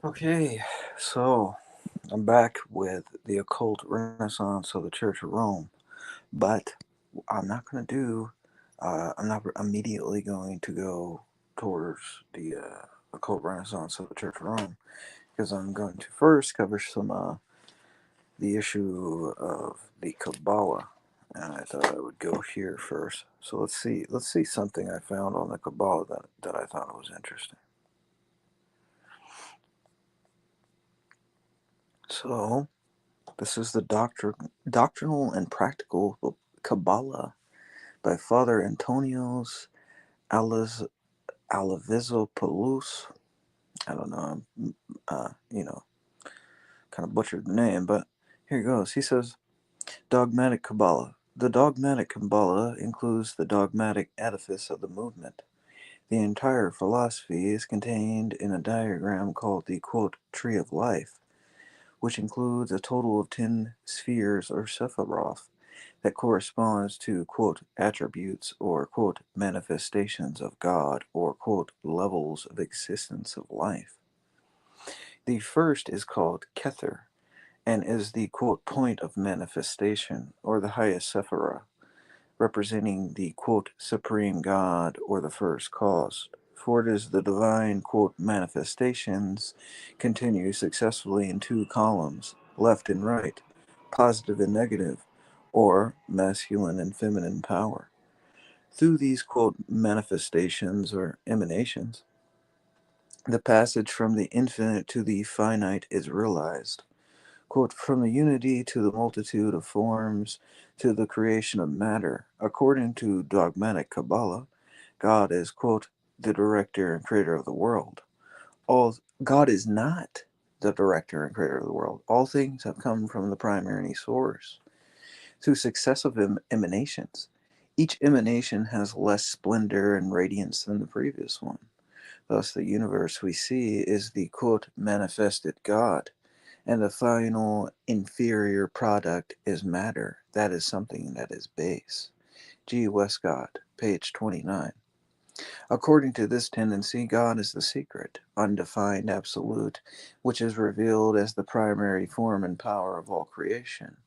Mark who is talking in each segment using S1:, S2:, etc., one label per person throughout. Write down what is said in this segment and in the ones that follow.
S1: Okay, so I'm back with the occult renaissance of the Church of Rome, but I'm not going to do, I'm not immediately going to go towards the occult renaissance of the Church of Rome, because I'm going to first cover the issue of the Kabbalah, and I thought I would go here first. So let's see something I found on the Kabbalah that I thought was interesting. So, this is the doctrinal and practical Kabbalah by Father Antonios Alas, Alavizopoulos. I don't know, kind of butchered the name, but here it goes. He says, Dogmatic Kabbalah. The dogmatic Kabbalah includes the dogmatic edifice of the movement. The entire philosophy is contained in a diagram called the quote, Tree of Life, which includes a total of 10 spheres or sephiroth that corresponds to, quote, attributes or, quote, manifestations of God or, quote, levels of existence of life. The first is called Kether and is the, quote, point of manifestation or the highest sephirah, representing the, quote, supreme God or the first cause. For it is the divine, quote, manifestations continue successfully in two columns, left and right, positive and negative, or masculine and feminine power. Through these, quote, manifestations or emanations, the passage from the infinite to the finite is realized. Quote, from the unity to the multitude of forms to the creation of matter, according to dogmatic Kabbalah, God is, quote, the director and creator of the world. All God is not the director and creator of the world. All things have come from the primary source through successive emanations. Each emanation has less splendor and radiance than the previous one. Thus, the universe we see is the quote manifested God, and the final inferior product is matter. That is something that is base. G. Westcott, page 29. According to this tendency, God is the secret, undefined absolute, which is revealed as the primary form and power of all creation.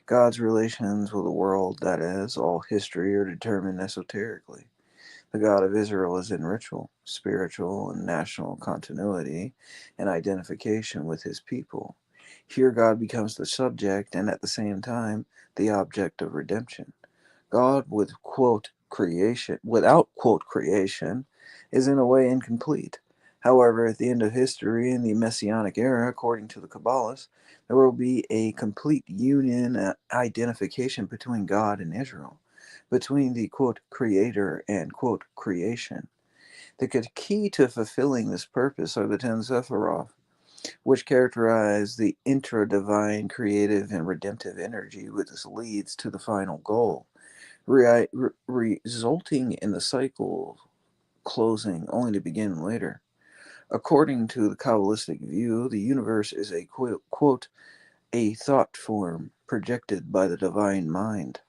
S1: God's relations with the world, that is, all history, are determined esoterically. The God of Israel is in ritual, spiritual, and national continuity and identification with his people. Here, God becomes the subject and at the same time the object of redemption. God with quote creation without quote creation is in a way incomplete. However, at the end of history in the Messianic era, according to the Kabbalists, there will be a complete union and identification between God and Israel, between the quote creator and quote creation. The key to fulfilling this purpose are the ten Sephiroth, which characterize the intra-divine creative and redemptive energy which leads to the final goal, resulting in the cycle closing only to begin later. According to the Kabbalistic view, the universe is a quote, a thought form projected by the divine mind.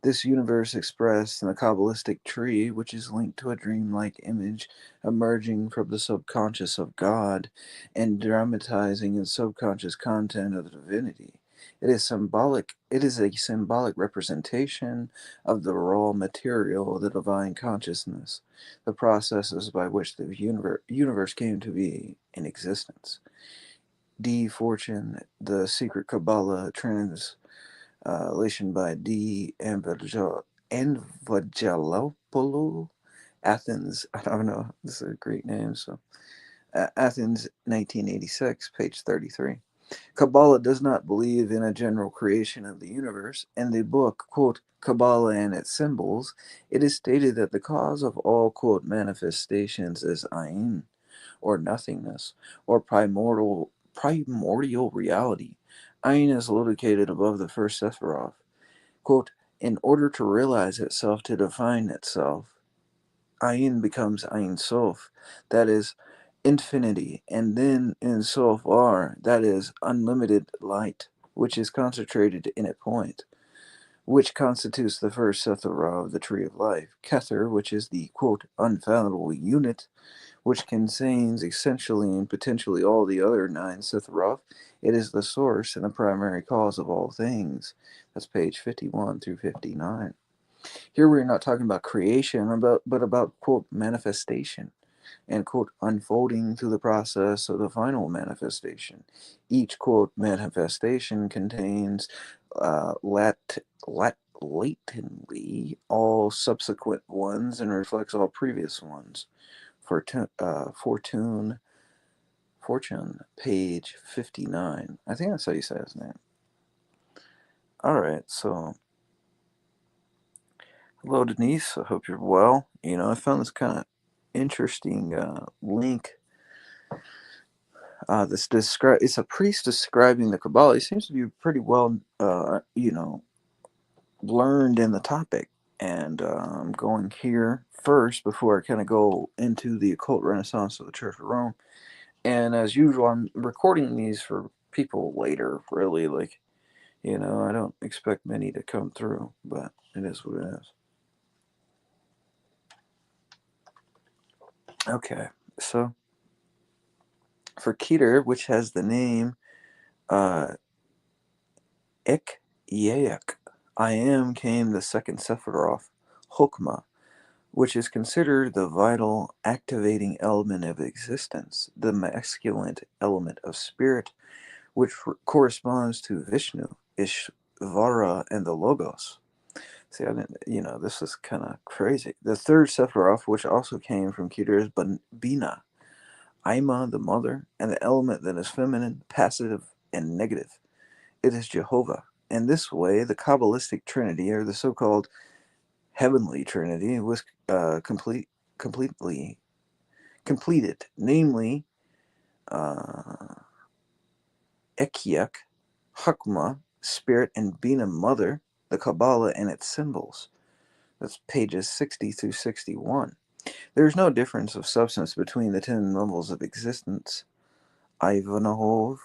S1: This universe expressed in the Kabbalistic tree, which is linked to a dreamlike image emerging from the subconscious of God and dramatizing the subconscious content of the divinity. It is a symbolic representation of the raw material of the divine consciousness, the processes by which the universe came to be in existence. D. Fortune, The Secret Kabbalah, translation by D. Evangelopoulou, Athens. I don't know. This is a great name. So, Athens, 1986, page 33. Kabbalah does not believe in a general creation of the universe. In the book, quote, Kabbalah and its Symbols, it is stated that the cause of all, quote, manifestations is Ayin, or nothingness, or primordial reality. Ayin is located above the first Sephiroth. Quote, in order to realize itself, to define itself, Ayin becomes Ein Sof, that is, infinity, and then in Sof R, that is, unlimited light, which is concentrated in a point. which constitutes the first Sephirah of the Tree of Life. Kether, which is the, quote, unfathomable unit, which contains essentially and potentially all the other nine Sephiroth. It is the source and the primary cause of all things. That's page 51 through 59. Here we're not talking about creation, but about, quote, manifestation and, quote, unfolding through the process of the final manifestation. Each, quote, manifestation contains latently all subsequent ones and reflects all previous ones. Fortune, page 59. I think that's how you say his name. Alright, so hello Denise, I hope you're well. I found this kind of interesting link. It's a priest describing the Kabbalah. He seems to be pretty well, learned in the topic. And I'm going here first before I kind of go into the occult renaissance of the Church of Rome. And as usual, I'm recording these for people later, really. I don't expect many to come through, but it is what it is. Okay, so for Keter, which has the name Ek Yaak, I am came the second Sephiroth, Hokmah, which is considered the vital activating element of existence, the masculine element of spirit, which corresponds to Vishnu, Ishvara, and the Logos. See, I didn't, this is kind of crazy. The third Sephiroth, which also came from Keter, is Bina, Ima, the mother, and the element that is feminine, passive, and negative. It is Jehovah. In this way, the Kabbalistic Trinity, or the so-called Heavenly Trinity, was completely completed, namely Ekyak, Hakma, Spirit, and Bina, Mother, the Kabbalah and its symbols. That's pages 60 through 61. There is no difference of substance between the 10 levels of existence. Ivanhoe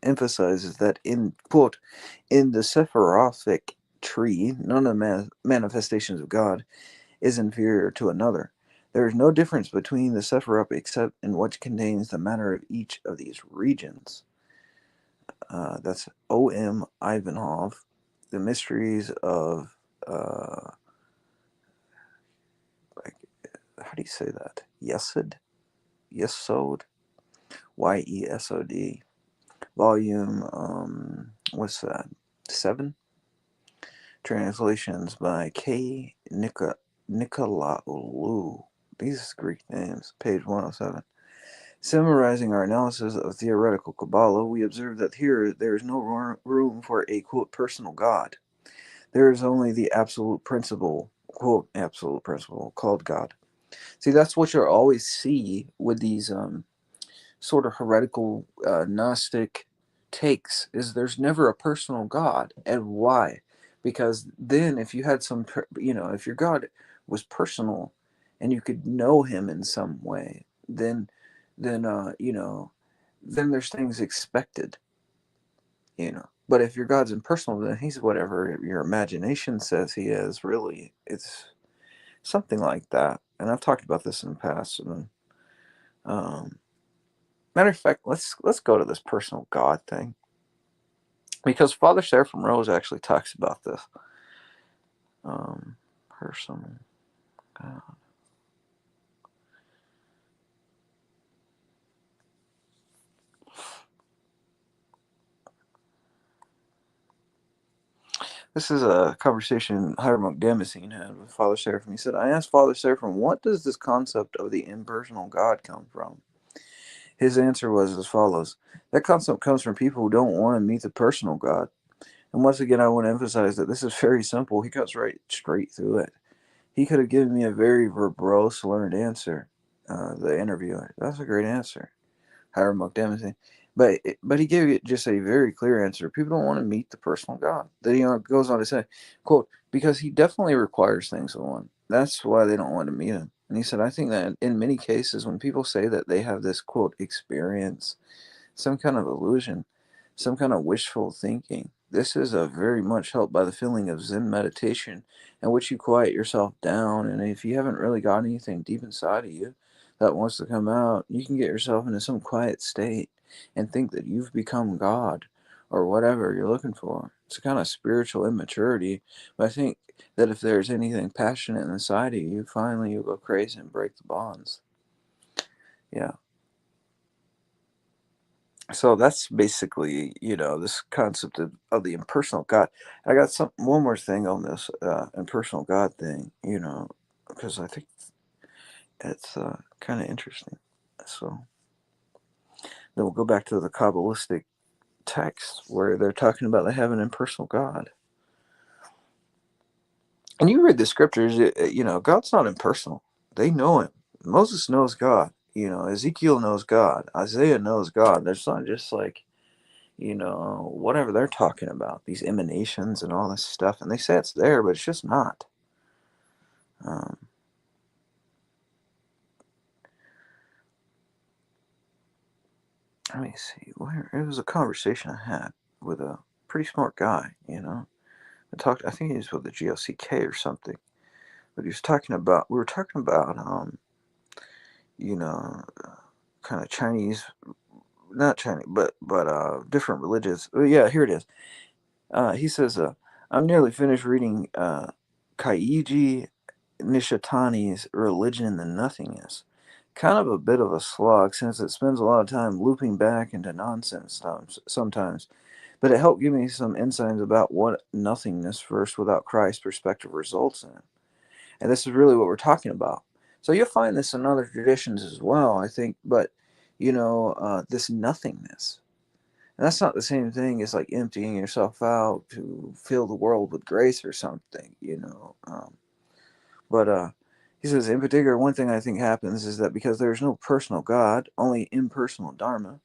S1: emphasizes that in, quote, in the Sephirothic tree, none of the manifestations of God is inferior to another. There is no difference between the Sephiroth except in what contains the matter of each of these regions. That's O.M. Ivanhoe, The Mysteries of, how do you say that? Yesod? Yesod, volume, what's that? 7? Translations by K. Nicolaou. These Greek names, page 107. Summarizing our analysis of theoretical Kabbalah, we observe that here there is no room for a, quote, personal God. There is only the absolute principle, quote, absolute principle, called God. See, that's what you'll always see with these sort of heretical Gnostic takes, is there's never a personal God. And why? Because then if you had if your God was personal and you could know him in some way, then there's things expected, But if your God's impersonal, then he's whatever your imagination says he is, really. It's something like that. And I've talked about this in the past. And matter of fact, let's go to this personal God thing, because Father Seraphim Rose actually talks about this. Personal God. This is a conversation Hiram Damascene had with Father Seraphim. He said, I asked Father Seraphim, what does this concept of the impersonal God come from? His answer was as follows. That concept comes from people who don't want to meet the personal God. And once again, I want to emphasize that this is very simple. He cuts right straight through it. He could have given me a very verbose, learned answer, the interviewer. That's a great answer. Hiram Damascene. But he gave it just a very clear answer. People don't want to meet the personal God. Then he goes on to say, quote, because he definitely requires things of one. That's why they don't want to meet him. And he said, I think that in many cases when people say that they have this, quote, experience, some kind of illusion, some kind of wishful thinking. This is a very much helped by the feeling of Zen meditation, in which you quiet yourself down. And if you haven't really got anything deep inside of you that wants to come out, you can get yourself into some quiet state and think that you've become God or whatever you're looking for. It's a kind of spiritual immaturity. But I think that if there's anything passionate inside of you, finally you'll go crazy and break the bonds. Yeah. So that's basically, this concept of the impersonal God. I got one more thing on this impersonal God thing, because I think it's kind of interesting. So then we'll go back to the Kabbalistic text where they're talking about they have an impersonal God. And you read the scriptures, God's not impersonal. They know him. Moses knows God. Ezekiel knows God. Isaiah knows God. There's not just like, whatever they're talking about, these emanations and all this stuff. And they say it's there, but it's just not. Um, Let me see. It was a conversation I had with a pretty smart guy, I think he was with the GOCK or something. But we were talking about, you know, kind of Chinese, not Chinese, but different religions. Oh, yeah, here it is. He says, I'm nearly finished reading Kaiji Nishitani's Religion in the Nothingness. Kind of a bit of a slog since it spends a lot of time looping back into nonsense sometimes. But it helped give me some insights about what nothingness first without Christ perspective results in. And this is really what we're talking about. So you'll find this in other traditions as well, I think, but this nothingness. And that's not the same thing as like emptying yourself out to fill the world with grace or something. But he says, in particular, one thing I think happens is that because there is no personal God, only impersonal Dharma,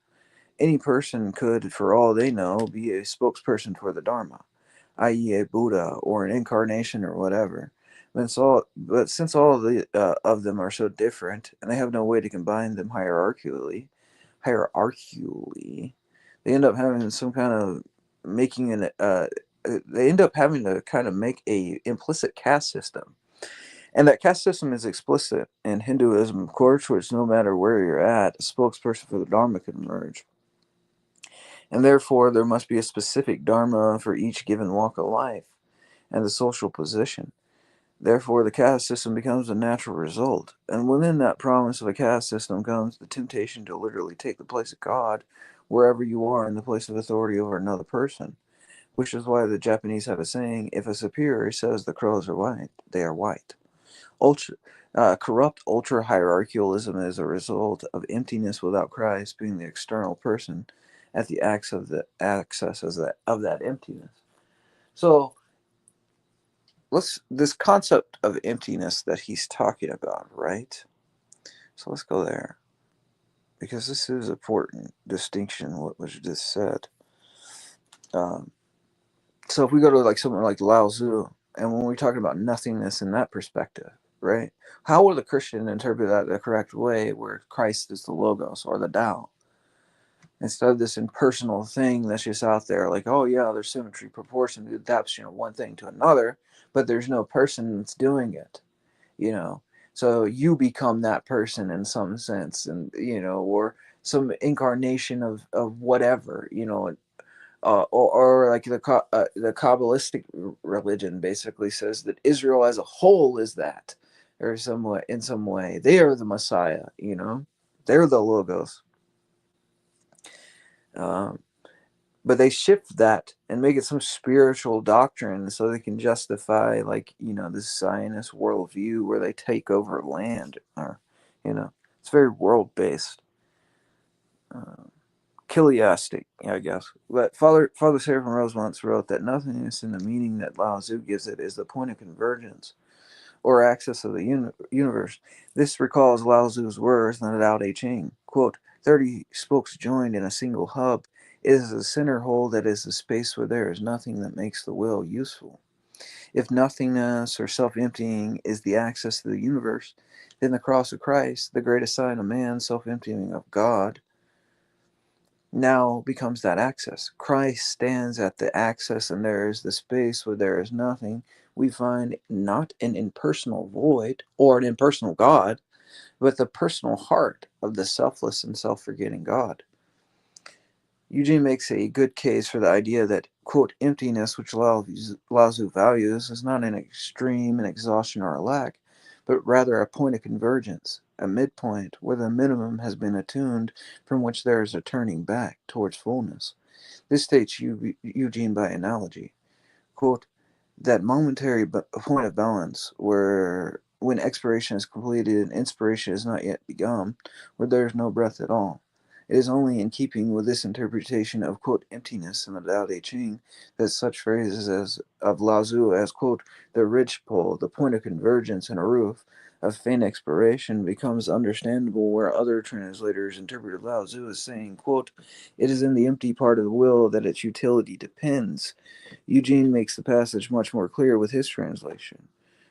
S1: any person could, for all they know, be a spokesperson for the Dharma, i.e., a Buddha or an incarnation or whatever. But since all of them are so different, and they have no way to combine them hierarchically, they end up having some kind of making an. They end up having to kind of make a implicit caste system, and that caste system is explicit in Hinduism, of course, which no matter where you're at, a spokesperson for the Dharma can emerge. And therefore, there must be a specific dharma for each given walk of life and the social position. Therefore, the caste system becomes a natural result. And within that promise of a caste system comes the temptation to literally take the place of God wherever you are in the place of authority over another person. Which is why the Japanese have a saying, if a superior says the crows are white, they are white. Corrupt ultra hierarchicalism is a result of emptiness without Christ being the external person at the access of that emptiness. So this concept of emptiness that he's talking about, right? So let's go there because this is important distinction what was just said. Um, so if we go to like someone like Lao Tzu, and when we're talking about nothingness in that perspective, right? How would the Christian interpret that the correct way, where Christ is the logos or the Tao, instead of this impersonal thing that's just out there, like, oh yeah, there's symmetry, proportion, the adaptation of one thing to another, but there's no person that's doing it, you know. So you become that person in some sense, and or some incarnation of whatever, or like the Kabbalistic religion basically says that Israel as a whole is that, or in some way they are the Messiah. They're the logos. Um, but they shift that and make it some spiritual doctrine so they can justify like this Zionist worldview where they take over land, or it's very world based. Uh, Chiliastic, I guess. But Father Seraphim Rose once wrote that nothingness in the meaning that Lao Tzu gives it is the point of convergence or axis of the universe. This recalls Lao Tzu's words in the Tao Te Ching. Quote, 30 spokes joined in a single hub. It is the center hole that is the space where there is nothing that makes the will useful. If nothingness or self-emptying is the axis of the universe, then the cross of Christ, the greatest sign of man, self-emptying of God, now becomes that access. Christ stands at the access, and there is the space where there is nothing. We find not an impersonal void or an impersonal God, but the personal heart of the selfless and self forgetting God. Eugene makes a good case for the idea that, quote, emptiness, which Lao Tzu values, is not an extreme, an exhaustion, or a lack, but rather a point of convergence, a midpoint where the minimum has been attuned from which there is a turning back towards fullness. This states Eugene by analogy. Quote, that momentary point of balance where when expiration is completed and inspiration is not yet begun, where there is no breath at all. It is only in keeping with this interpretation of, quote, emptiness in the Tao Te Ching that such phrases as of Lao Tzu as, quote, the ridge pole, the point of convergence in a roof, of faint expiration becomes understandable, where other translators interpreted Lao Tzu as saying, quote, it is in the empty part of the will that its utility depends. Eugene makes the passage much more clear with his translation.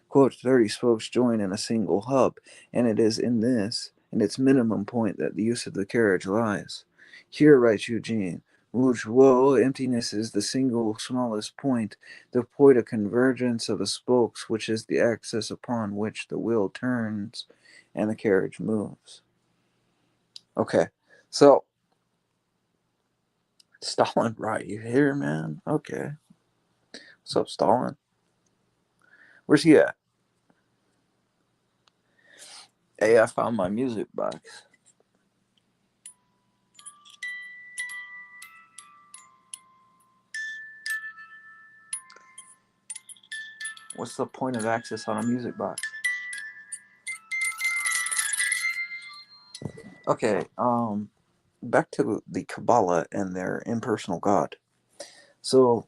S1: Quote, 30 spokes join in a single hub, and it is in this, in its minimum point, that the use of the carriage lies. Here, writes Eugene, which woe, emptiness is the single smallest point, the point of convergence of the spokes, which is the axis upon which the wheel turns and the carriage moves. Okay, so Stalin, right? You hear, man? Okay. What's up, Stalin? Where's he at? Hey, I found my music box. What's the point of access on a music box? Okay, back to the Kabbalah and their impersonal God. So,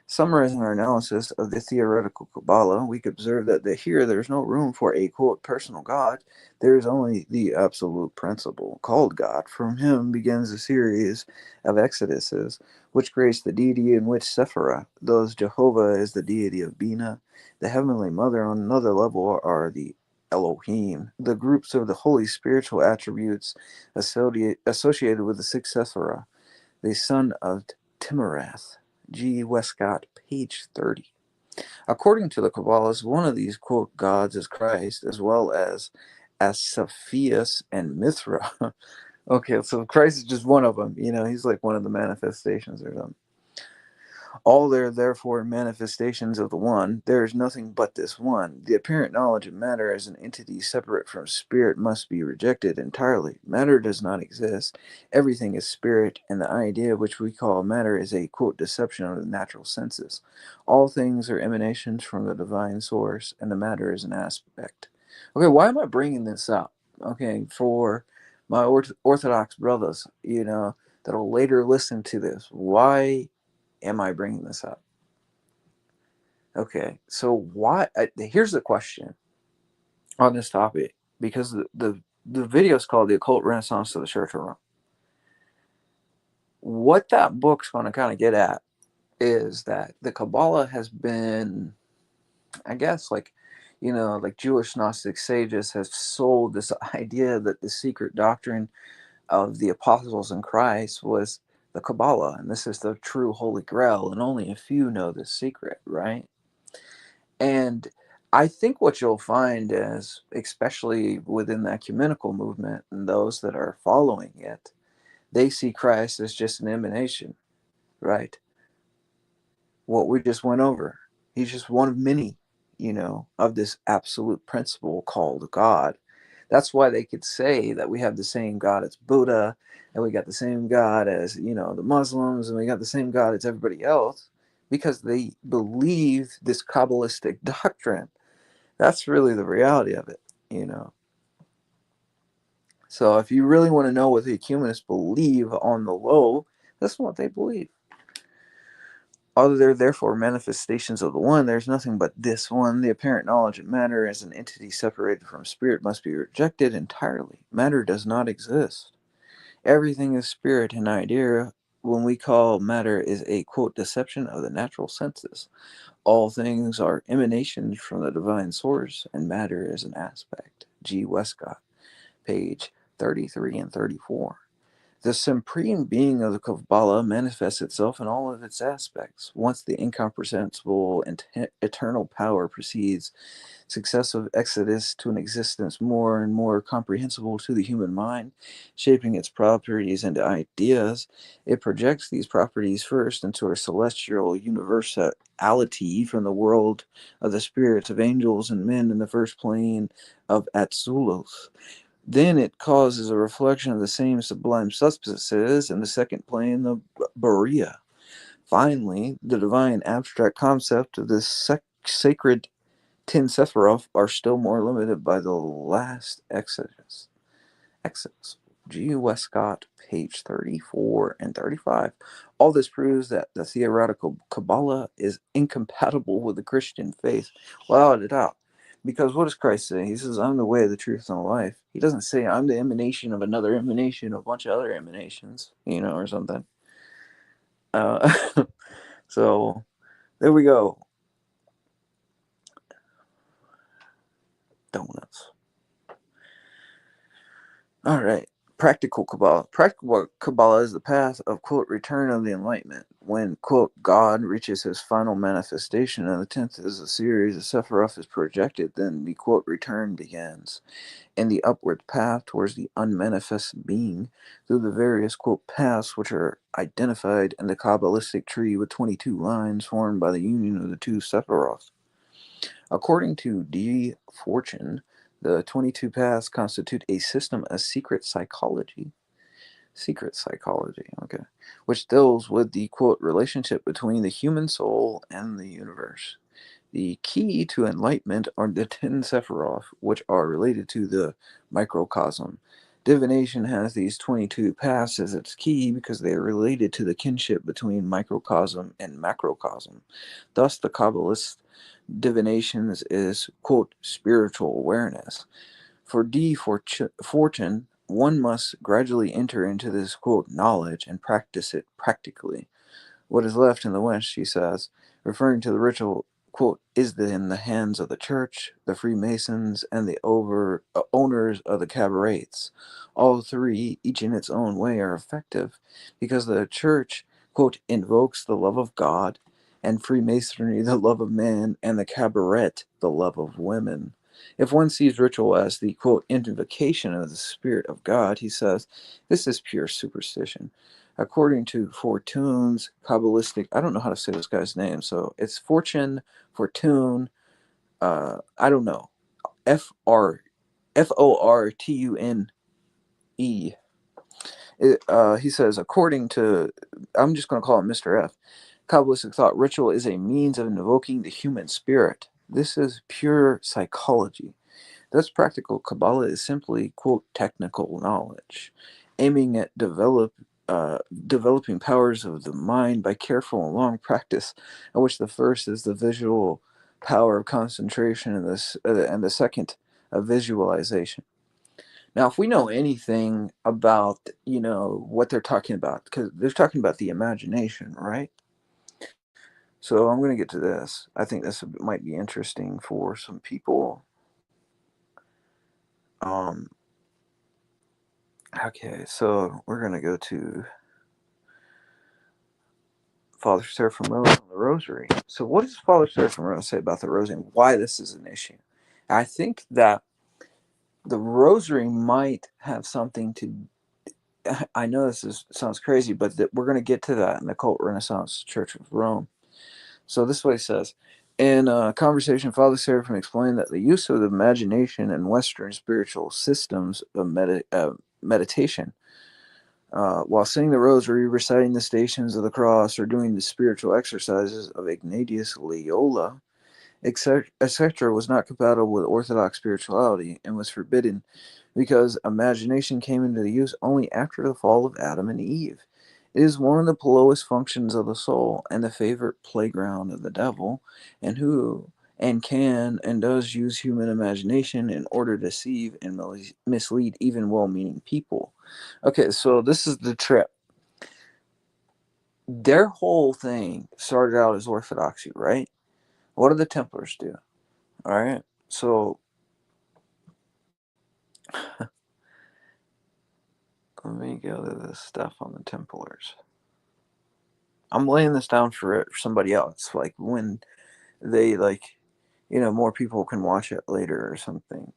S1: summarizing our analysis of the theoretical Kabbalah, we could observe that here there's no room for a, quote, personal God. There is only the absolute principle, called God. From him begins a series of exoduses, which creates the deity in which Sephirah, thus Jehovah is the deity of Bina. The Heavenly Mother on another level are the Elohim, the groups of the holy spiritual attributes associated with the sixth Sephirah, the son of Timerath. G. Westcott, page 30. According to the Kabbalists, one of these, quote, gods is Christ, as well as Cepheus and Mithra. Okay, so Christ is just one of them. He's like one of the manifestations or something. All there therefore manifestations of the one, there is nothing but this one. The apparent knowledge of matter as an entity separate from spirit must be rejected entirely. Matter does not exist. Everything is spirit, and the idea which we call matter is a, quote, deception of the natural senses. All things are emanations from the divine source, and the matter is an aspect. Okay, why am I bringing this up? Okay, for my Orthodox brothers, that'll later listen to this. Why am I bringing this up? Okay, so why? Here's the question on this topic, because the video is called "The Occult Renaissance of the Church of Rome." What that book's going to kind of get at is that the Kabbalah has been, I guess, like Jewish Gnostic sages have sold this idea that the secret doctrine of the apostles in Christ was the Kabbalah, and this is the true Holy Grail, and only a few know this secret, right? And I think what you'll find is, especially within the ecumenical movement and those that are following it, they see Christ as just an emanation, right? What we just went over. He's just one of many, of this absolute principle called God. That's why they could say that we have the same God as Buddha, and we got the same God as, the Muslims, and we got the same God as everybody else, because they believe this Kabbalistic doctrine. That's really the reality of it. So if you really want to know what the ecumenists believe on the low, that's what they believe. Other there therefore manifestations of the one, there's nothing but this one. The apparent knowledge of matter as an entity separated from spirit must be rejected entirely. Matter does not exist. Everything is spirit and idea. When we call matter is a, quote, deception of the natural senses. All things are emanations from the divine source, and matter is an aspect. G. Westcott, page 33 and 34. The supreme being of the Kabbalah manifests itself in all of its aspects. Once the incomprehensible and eternal power proceeds successive exodus to an existence more and more comprehensible to the human mind, shaping its properties into ideas, it projects these properties first into a celestial universality from the world of the spirits of angels and men in the first plane of Atzulos. Then it causes a reflection of the same sublime substances in the second plane of Berea. Finally, the divine abstract concept of this sacred Tin Sephiroth are still more limited by the last Exodus. Exodus. G. Westcott, page 34 and 35. All this proves that the theoretical Kabbalah is incompatible with the Christian faith, without a doubt. Because what does Christ say? He says, I'm the way, the truth, and the life. He doesn't say, I'm the emanation of another emanation, of a bunch of other emanations, or something. Uh, so, there we go. Donuts. All right. Practical Kabbalah. Practical Kabbalah is the path of, quote, return of the enlightenment. When, quote, God reaches his final manifestation, and the 10th is a series of Sephiroth is projected, then the, quote, return begins. And the upward path towards the unmanifest being through the various, quote, paths which are identified in the Kabbalistic tree with 22 lines formed by the union of the two Sephiroth. According to D. Fortune, the 22 paths constitute a system of secret psychology, okay, which deals with the, quote, relationship between the human soul and the universe. The key to enlightenment are the 10 Sephiroth, which are related to the microcosm. Divination has these 22 paths as its key because they are related to the kinship between microcosm and macrocosm. Thus, the Kabbalist divinations is, quote, spiritual awareness. For D. Fortune, one must gradually enter into this, quote, knowledge and practice it practically. What is left in the West, she says, referring to the ritual, quote, is in the hands of the church, the Freemasons, and the owners of the cabarets. All three, each in its own way, are effective because the church, quote, invokes the love of God, and Freemasonry the love of man, and the cabaret the love of women. If one sees ritual as the, quote, invocation of the Spirit of God, he says, this is pure superstition. According to Fortune's Kabbalistic, I don't know how to say this guy's name, so it's Fortune, I don't know, Fortune. He says, according to, I'm just going to call him Mr. F, Kabbalistic thought ritual is a means of invoking the human spirit. This is pure psychology. Thus, practical Kabbalah is simply, quote, technical knowledge, aiming at developing powers of the mind by careful and long practice, of which the first is the visual power of concentration, and the second, of visualization. Now, if we know anything about, what they're talking about, because they're talking about the imagination, right? So I'm going to get to this. I think this might be interesting for some people. Um, okay, so we're going to go to Father Seraphim Rose on the Rosary. So, what does Father Seraphim Rose say about the Rosary and why this is an issue? I think that the Rosary might have something to. I know sounds crazy, but we're going to get to that in the Occult Renaissance Church of Rome. So, this is what he says. In a conversation, Father Seraphim explained that the use of the imagination in Western spiritual systems of meditation, while saying the rosary, reciting the Stations of the Cross, or doing the spiritual exercises of Ignatius Loyola, etc., was not compatible with Orthodox spirituality and was forbidden because imagination came into use only after the fall of Adam and Eve. It is one of the lowest functions of the soul and the favorite playground of the devil, and who and can and does use human imagination in order to deceive and mislead even well-meaning people. Okay, so this is the trip. Their whole thing started out as orthodoxy, right? What do the Templars do? All right, so Let me go to this stuff on the Templars. I'm laying this down for somebody else, like when they more people can watch it later or something.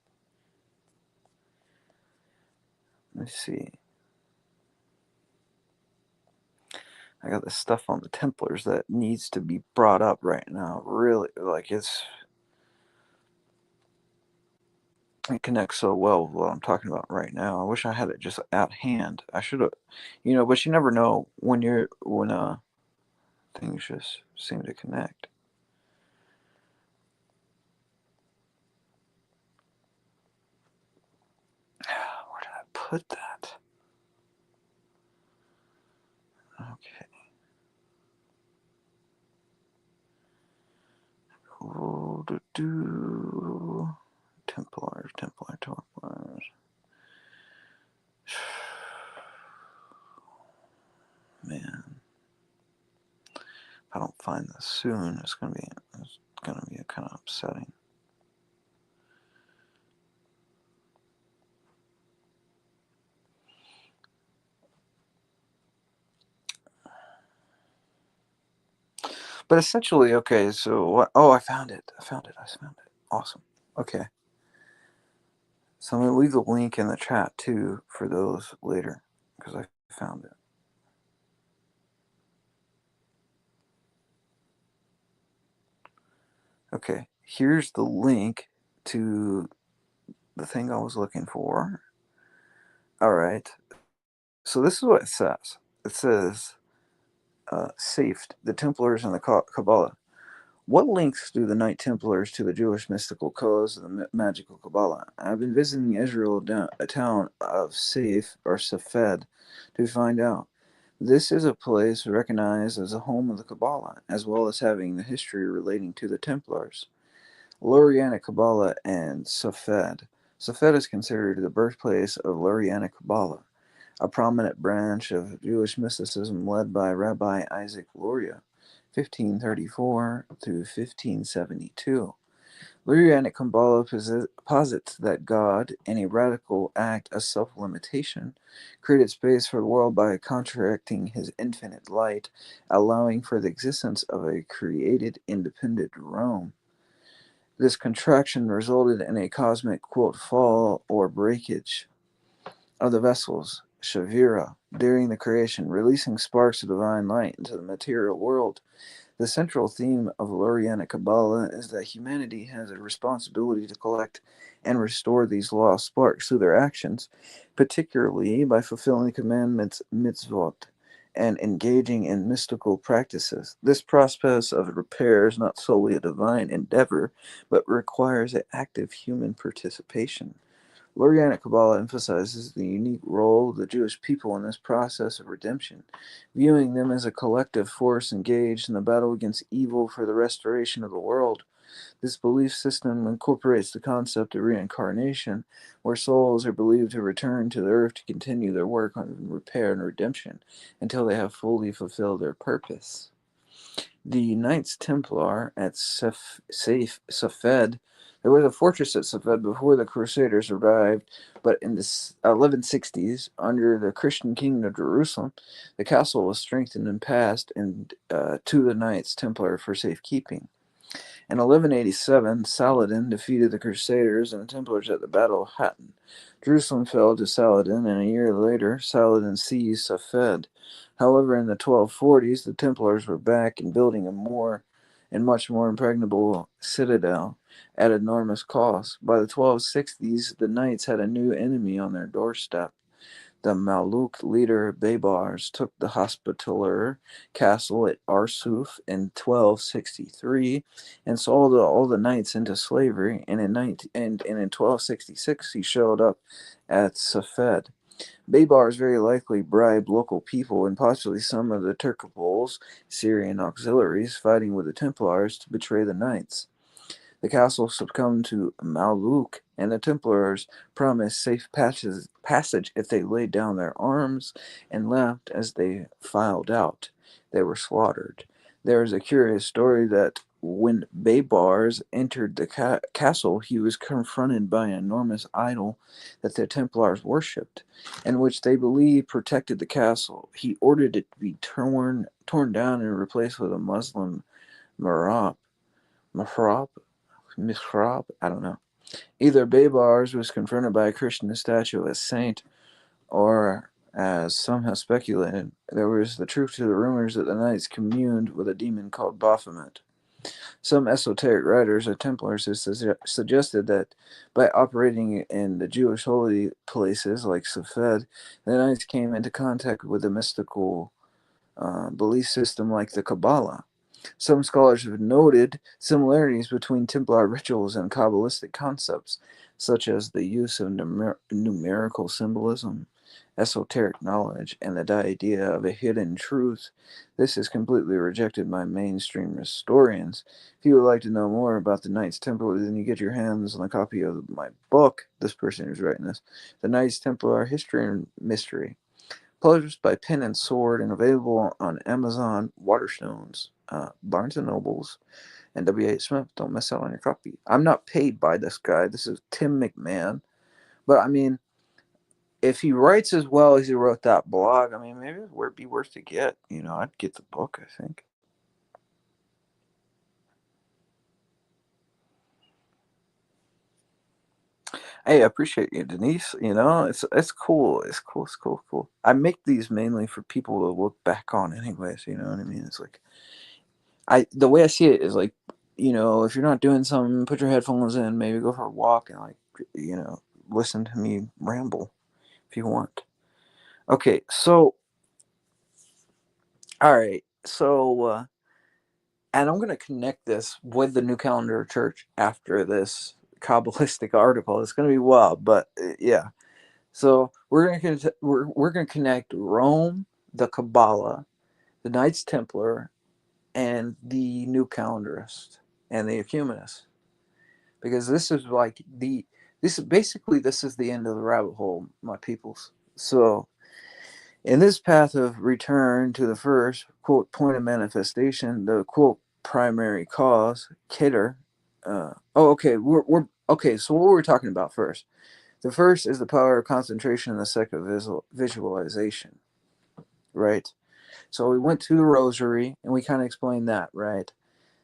S1: Let's see. I got this stuff on the Templars that needs to be brought up right now. Really, it connects so well with what I'm talking about right now. I wish I had it just at hand. I should have, but you never know when things just seem to connect. Where did I put that? Okay. Oh, Templars. Man, if I don't find this soon, it's gonna be kind of upsetting. But essentially, okay. So what? Oh, I found it. Awesome. Okay. So I'm gonna leave the link in the chat too for those later because I found it. Okay, here's the link to the thing I was looking for. All right. So this is what it says. It says, "Safed the Templars and the Kabbalah. What links do the Knight Templars to the Jewish mystical codes of the magical Kabbalah? I've been visiting Israel, a town of Saif or Safed, to find out. This is a place recognized as a home of the Kabbalah, as well as having the history relating to the Templars. Lurianic Kabbalah and Safed. Safed is considered the birthplace of Lurianic Kabbalah, a prominent branch of Jewish mysticism led by Rabbi Isaac Luria, 1534 to 1572. Lurianic Kabbalah posits that God, in a radical act of self-limitation, created space for the world by contracting his infinite light, allowing for the existence of a created independent realm. This contraction resulted in a cosmic, quote, fall or breakage of the vessels, Shavira, during the creation, releasing sparks of divine light into the material world. The central theme of Lurianic Kabbalah is that humanity has a responsibility to collect and restore these lost sparks through their actions, particularly by fulfilling the commandments mitzvot and engaging in mystical practices. This process of repair is not solely a divine endeavor, but requires an active human participation. Lurianic Kabbalah emphasizes the unique role of the Jewish people in this process of redemption, viewing them as a collective force engaged in the battle against evil for the restoration of the world. This belief system incorporates the concept of reincarnation, where souls are believed to return to the earth to continue their work on repair and redemption until they have fully fulfilled their purpose. The Knights Templar at Safed. There was a fortress at Safed before the Crusaders arrived, but in the 1160s, under the Christian King of Jerusalem, the castle was strengthened and passed to the Knights Templar for safekeeping. In 1187, Saladin defeated the Crusaders and the Templars at the Battle of Hattin. Jerusalem fell to Saladin, and a year later, Saladin seized Safed. However, in the 1240s, the Templars were back and building a much more impregnable citadel at enormous cost. By the 1260s, the Knights had a new enemy on their doorstep. The Mameluke leader Baybars took the Hospitaller castle at Arsuf in 1263 and sold all the knights into slavery. And in 1266, he showed up at Safed. Baybars very likely bribed local people and possibly some of the Turkopol's Syrian auxiliaries fighting with the Templars to betray the knights. The castle succumbed to Maluk, and the Templars promised safe passage if they laid down their arms and left. As they filed out, they were slaughtered. There is a curious story that when Baybars entered the castle, he was confronted by an enormous idol that the Templars worshipped, and which they believed protected the castle. He ordered it to be torn down and replaced with a Muslim mihrab. Mihrab? Mihrab? I don't know. Either Baybars was confronted by a Christian statue as saint, or, as some have speculated, there was the truth to the rumors that the knights communed with a demon called Baphomet. Some esoteric writers or Templars have suggested that by operating in the Jewish holy places like Safed, the Knights came into contact with a mystical belief system like the Kabbalah. Some scholars have noted similarities between Templar rituals and Kabbalistic concepts, such as the use of numerical symbolism, esoteric knowledge, and the idea of a hidden truth. This is completely rejected by mainstream historians. If you would like to know more about the Knights Templar, then you get your hands on a copy of my book. This person who's writing this, The Knights Templar History and Mystery, published by Pen and Sword and available on Amazon, Waterstones, Barnes and Nobles, and W.H. Smith. Don't miss out on your copy. I'm not paid by this guy. This is Tim McMahon. But I mean, if he writes as well as he wrote that blog, I mean, maybe it would be worth to get. You know, I'd get the book, I think. Hey, I appreciate you, Denise. You know, it's cool. It's cool. It's cool. Cool. I make these mainly for people to look back on, anyways. You know what I mean? It's like the way I see it is like, you know, if you're not doing something, put your headphones in, maybe go for a walk and like, you know, listen to me ramble if you want. Okay, so all right, so and I'm gonna connect this with the New Calendar Church after this Kabbalistic article. It's gonna be wild, but yeah. So we're gonna connect Rome, the Kabbalah, the Knights Templar, and the New Calendarist and the Ecumenist, because this is like this is the end of the rabbit hole, my peoples. So in this path of return to the first quote point of manifestation, the quote primary cause, Kidder. Okay, we're okay. So what were we talking about first? The first is the power of concentration, and the second visualization, right? So we went to the rosary and we kind of explained that, right?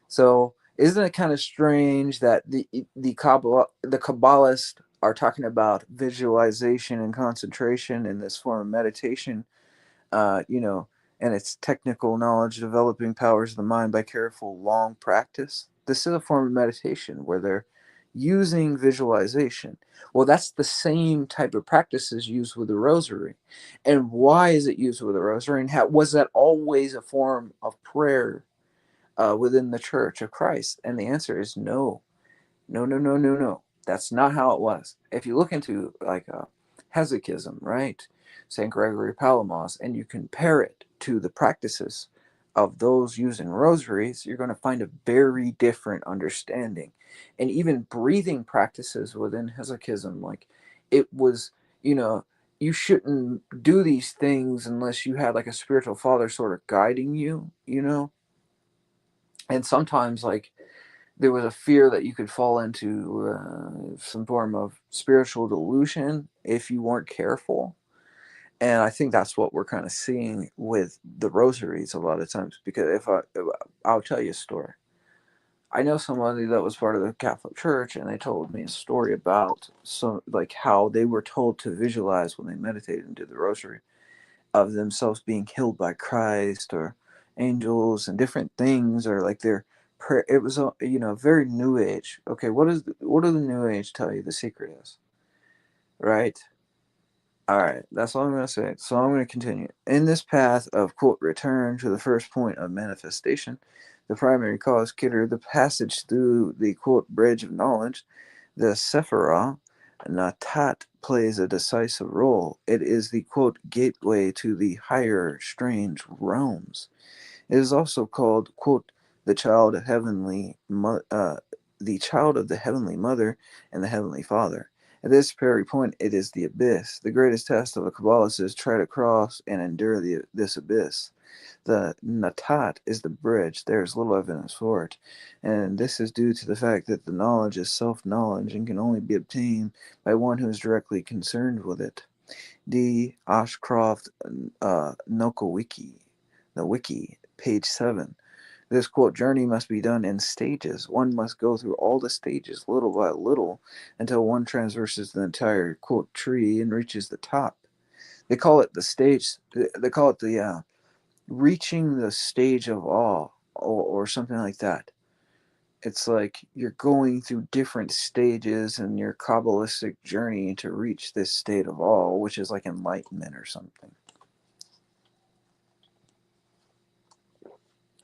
S1: So isn't it kind of strange that the Kabbalists are talking about visualization and concentration in this form of meditation, you know, and its technical knowledge developing powers of the mind by careful long practice? This is a form of meditation where they're using visualization. Well, that's the same type of practices used with the rosary. And why is it used with the rosary? And was that always a form of prayer within the Church of Christ? And the answer is no. No, no, no, no, no. That's not how it was. If you look into like Hesychism, right? St. Gregory Palamas, and you compare it to the practices of those using rosaries, you're going to find a very different understanding. And even breathing practices within Hesychism, like it was, you know, you shouldn't do these things unless you had like a spiritual father sort of guiding you, you know? And sometimes, like, there was a fear that you could fall into some form of spiritual delusion if you weren't careful. And I think that's what we're kind of seeing with the rosaries a lot of times. Because I'll tell you a story. I know somebody that was part of the Catholic Church, and they told me a story about some like how they were told to visualize when they meditated and did the rosary of themselves being healed by Christ or angels and different things, or like their prayer. It was you know, very new age. Okay, what do the new age tell you the secret is, right? All right, that's all I'm going to say. So I'm going to continue in this path of quote return to the first point of manifestation, the primary cause, Kidder, the passage through the quote bridge of knowledge. The Sephirah Natat plays a decisive role. It is the quote gateway to the higher strange realms. It is also called quote the child of the child of the heavenly mother and the heavenly father. At this very point, it is the abyss. The greatest test of a Kabbalist is try to cross and endure this abyss. The natat is the bridge. There is little evidence for it, and this is due to the fact that the knowledge is self-knowledge and can only be obtained by one who is directly concerned with it. D. Ashcroft Nokowiki, the wiki, page 7. This quote journey must be done in stages. One must go through all the stages little by little until one traverses the entire quote tree and reaches the top. They call it the stage. They call it the reaching the stage of awe, or something like that. It's like you're going through different stages in your Kabbalistic journey to reach this state of awe, which is like enlightenment or something.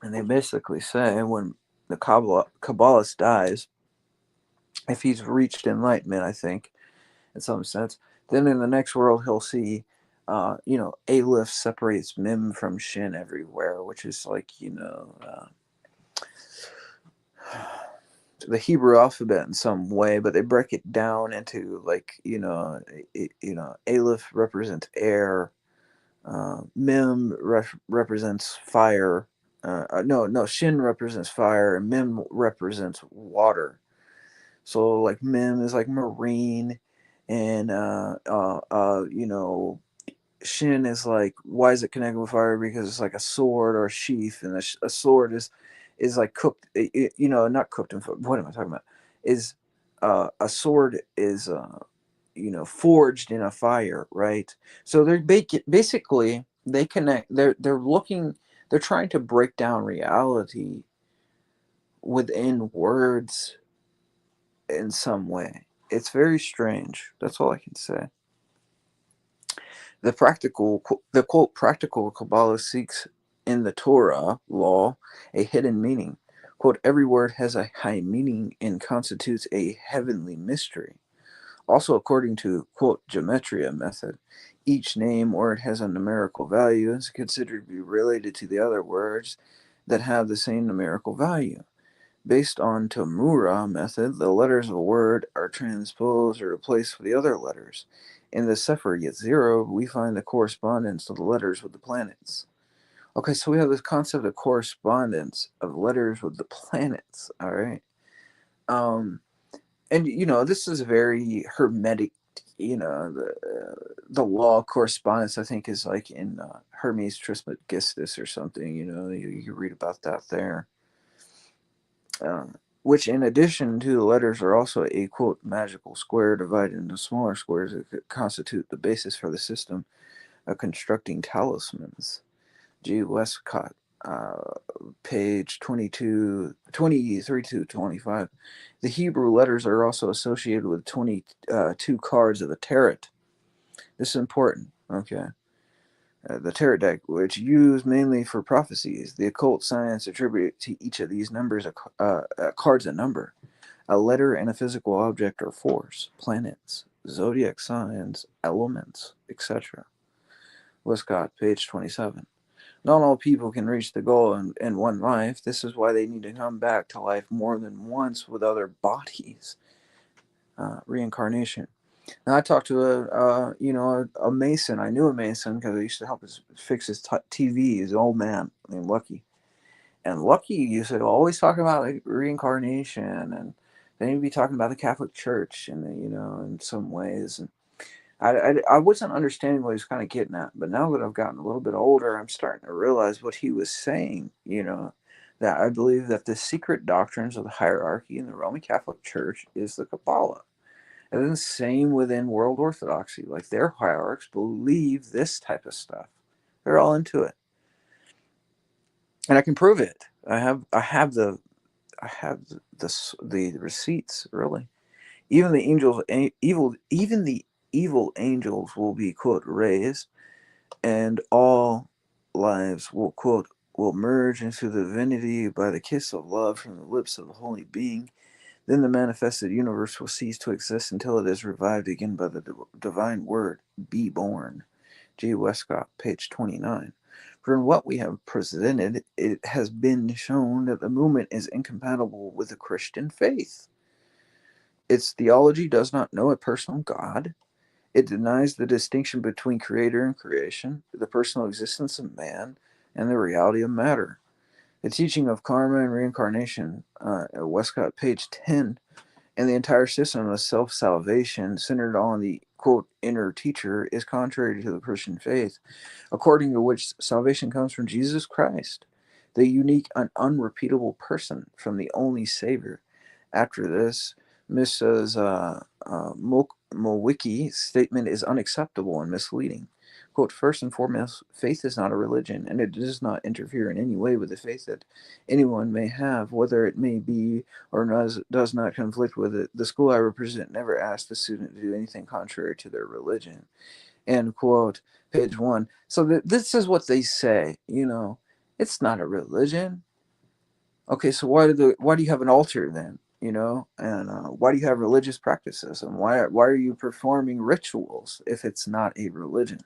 S1: And they basically say when the Kabbalist dies, if he's reached enlightenment, I think, in some sense, then in the next world he'll see, Aleph separates Mim from Shin everywhere, which is like, the Hebrew alphabet in some way, but they break it down into like, Aleph represents air, Mim represents fire. No, Shin represents fire, and Mim represents water. So like Mim is like marine, and Shin is like, why is it connected with fire? Because it's like a sword or a sheath, and a sword is like cooked. Not cooked in. What am I talking about? Is a sword is forged in a fire, right? So they're basically they connect. They're looking. They're trying to break down reality within words in some way. It's very strange. That's all I can say. The quote practical Kabbalah seeks in the Torah law a hidden meaning. Quote, every word has a high meaning and constitutes a heavenly mystery. Also, according to quote gematria method, each name word has a numerical value and is considered to be related to the other words that have the same numerical value. Based on Tamura method, the letters of a word are transposed or replaced with the other letters. In the Sefer Yetzirah, we find the correspondence of the letters with the planets. Okay, so we have this concept of correspondence of letters with the planets. All right, and this is very hermetic. The law of correspondence, I think, is like in Hermes Trismegistus or something. You read about that there. Which, in addition to the letters, are also a quote magical square divided into smaller squares that constitute the basis for the system of constructing talismans. G. Westcott, page 23 to 25. The Hebrew letters are also associated with 22 cards of the tarot. This is important. Okay. The tarot deck, which used mainly for prophecies. The occult science attribute to each of these numbers cards a number, a letter, and a physical object or force, planets, zodiac signs, elements, etc. Westcott, page 27. Not all people can reach the goal in one life. This is why they need to come back to life more than once with other bodies. Reincarnation. Now, I talked to a mason. I knew a mason because I used to help fix his TV. He's an old man named Lucky, and Lucky used to always talk about like reincarnation, and then he'd be talking about the Catholic Church, and in some ways, and I wasn't understanding what he was kind of getting at. But now that I've gotten a little bit older, I'm starting to realize what he was saying. That I believe that the secret doctrines of the hierarchy in the Roman Catholic Church is the Kabbalah. And then same within World Orthodoxy. Like their hierarchs believe this type of stuff. They're all into it. And I can prove it. I have the receipts, really. Even the evil angels will be quote raised, and all lives will merge into the divinity by the kiss of love from the lips of the holy being. Then the manifested universe will cease to exist until it is revived again by the divine word, be born. G. Westcott, page 29. From what we have presented, it has been shown that the movement is incompatible with the Christian faith. Its theology does not know a personal God. It denies the distinction between creator and creation, the personal existence of man, and the reality of matter. The teaching of karma and reincarnation, Westcott, page 10, and the entire system of self salvation centered on the quote inner teacher is contrary to the Christian faith, according to which salvation comes from Jesus Christ, the unique and unrepeatable person from the only Savior. After this, Mrs. Mowicki's statement is unacceptable and misleading. Quote, first and foremost, faith is not a religion, and it does not interfere in any way with the faith that anyone may have, whether it may be or does not conflict with it. The school I represent never asked the student to do anything contrary to their religion. End quote. Page 1. So this is what they say. It's not a religion. Okay, so why do you have an altar then? And why do you have religious practices? And why are you performing rituals if it's not a religion?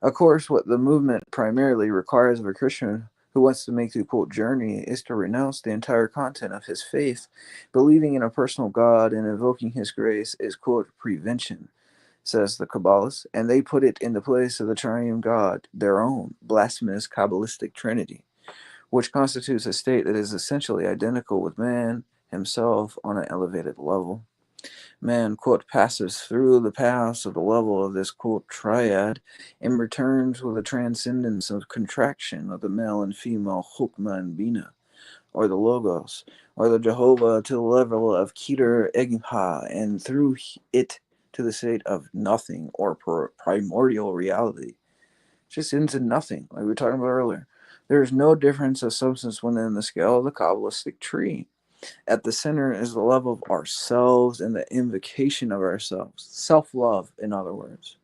S1: Of course, what the movement primarily requires of a Christian who wants to make the quote journey is to renounce the entire content of his faith. Believing in a personal God and invoking his grace is quote prevention, says the Kabbalists, and they put it in the place of the triune God, their own blasphemous Kabbalistic Trinity, which constitutes a state that is essentially identical with man himself on an elevated level. Man, quote, passes through the paths of the level of this, quote, triad and returns with a transcendence of contraction of the male and female Chokmah and Bina, or the Logos, or the Jehovah to the level of Keter Egimha, and through it to the state of nothing or primordial reality. Just into nothing, like we were talking about earlier. There is no difference of substance within the scale of the Kabbalistic tree. At the center is the love of ourselves and the invocation of ourselves. Self-love, in other words.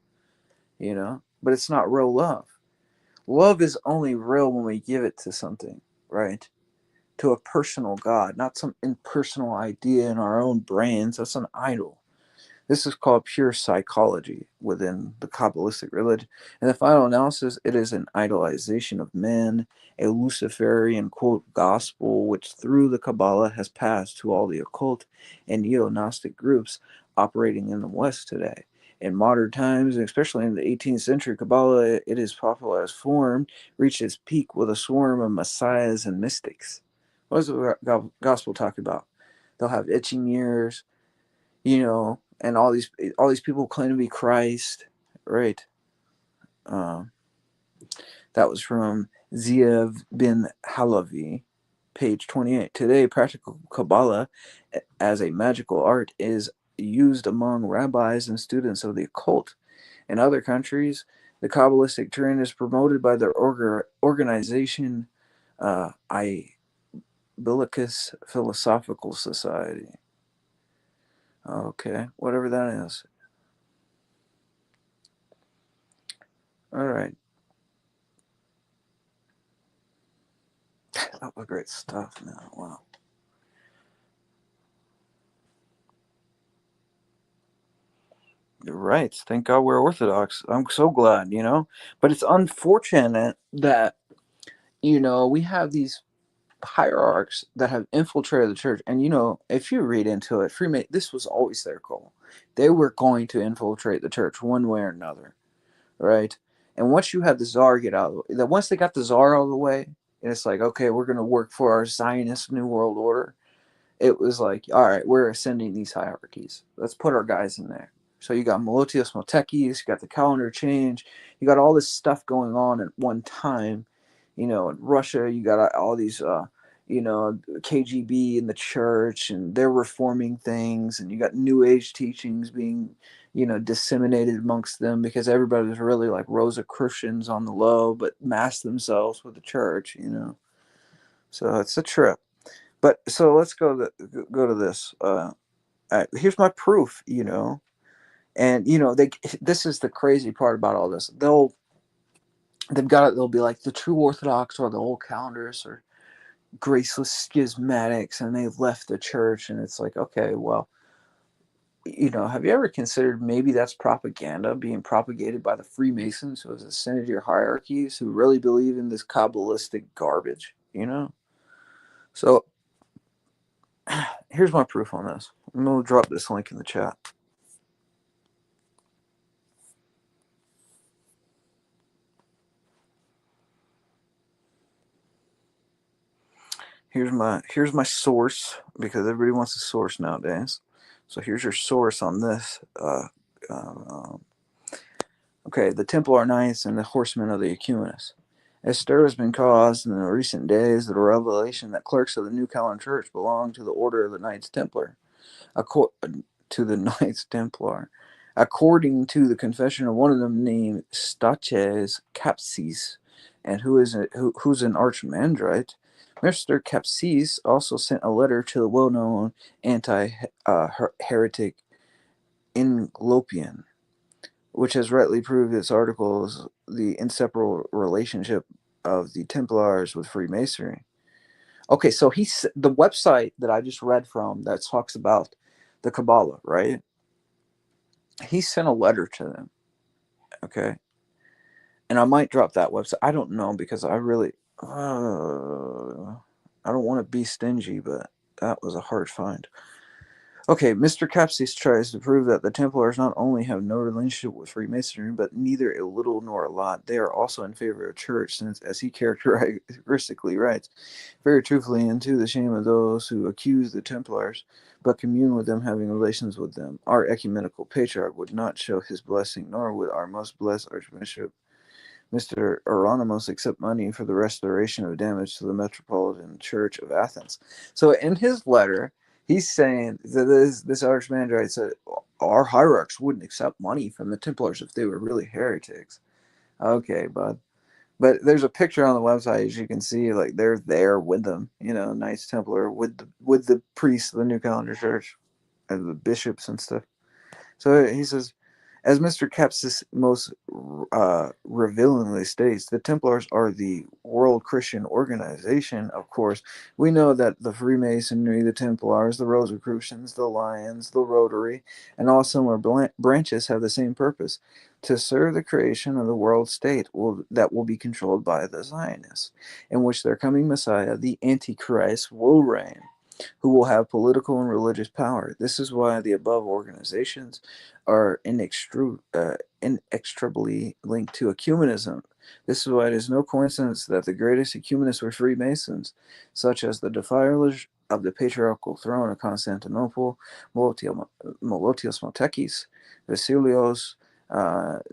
S1: But it's not real love. Love is only real when we give it to something, right? To a personal God, not some impersonal idea in our own brains. That's an idol. This is called pure psychology within the Kabbalistic religion. In the final analysis, it is an idolization of men, a Luciferian, quote, gospel, which through the Kabbalah has passed to all the occult and neo-Gnostic groups operating in the West today. In modern times, and especially in the 18th century, Kabbalah, it is popularized form, reached its peak with a swarm of messiahs and mystics. What does the gospel talk about? They'll have itching ears, and all these people claim to be Christ, right? Um, that was from Ziav bin Halavi, page 28. Today, practical Kabbalah as a magical art is used among rabbis and students of the occult. In other countries, the Kabbalistic trend is promoted by their organization, Ibelicus Philosophical Society. Okay, whatever that is. All right. That was great stuff, man. Wow. You're right. Thank God we're Orthodox. I'm so glad. But it's unfortunate that, we have these hierarchs that have infiltrated the church. And, if you read into it, this was always their goal. They were going to infiltrate the church one way or another, right? And once you have the czar get out of the way, once they got the czar out of the way, and it's like, okay, we're going to work for our Zionist New World Order. It was like, all right, we're ascending these hierarchies. Let's put our guys in there. So you got Melotius Motekis, you got the calendar change, you got all this stuff going on at one time. In Russia, you got all these, KGB in the church, and they're reforming things, and you got New Age teachings being, disseminated amongst them because everybody was really like Rosa Christians on the low, but masked themselves with the church. So it's a trip. But so let's go to this. Here's my proof. And they. This is the crazy part about all this. They've got it. They'll be like the true Orthodox or the old calendars or graceless schismatics, and they've left the church. And it's like, okay, well, have you ever considered maybe that's propaganda being propagated by the Freemasons, who has ascended your hierarchies, who really believe in this Kabbalistic garbage? So here's my proof on this. I'm going to drop this link in the chat. Here's my source, because everybody wants a source nowadays. So here's your source on this. Uh, okay, the Templar Knights and the Horsemen of the Ecumenes. A stir has been caused in the recent days of the revelation that clerks of the New Calendar Church belong to the Order of the Knights Templar. Acco- to the Knights Templar. According to the confession of one of them named Staches Capsis, and who's an archimandrite, Mr. Capsis also sent a letter to the well-known anti-heretic Inglopian, which has rightly proved its articles the inseparable relationship of the Templars with Freemasonry. Okay, so the website that I just read from that talks about the Kabbalah, right? He sent a letter to them. Okay, and I might drop that website. I don't know, because I really, I don't want to be stingy, but that was a hard find. Okay, Mr. Capsis tries to prove that the Templars not only have no relationship with Freemasonry, but neither a little nor a lot. They are also in favor of church, since, as he characteristically writes, very truthfully, and to the shame of those who accuse the Templars, but commune with them, having relations with them, our ecumenical patriarch would not show his blessing, nor would our most blessed Archbishop Mr. Euronymous accept money for the restoration of damage to the Metropolitan Church of Athens. So in his letter, he's saying that this Archimandrite said our hierarchs wouldn't accept money from the Templars if they were really heretics. Okay, bud. But there's a picture on the website, as you can see, like they're there with them, Knights Templar with the priests of the New Calendar Church and the bishops and stuff. So he says, as Mr. Capsis most revealingly states, the Templars are the world Christian organization. Of course, we know that the Freemasonry, the Templars, the Rosicrucians, the Lions, the Rotary, and all similar branches have the same purpose: to serve the creation of the world state that will be controlled by the Zionists, in which their coming Messiah, the Antichrist, will reign, who will have political and religious power. This is why the above organizations are inextricably linked to ecumenism. This is why it is no coincidence that the greatest ecumenists were Freemasons, such as the defilers of the patriarchal throne of Constantinople, Molotios Motekis, Vasilios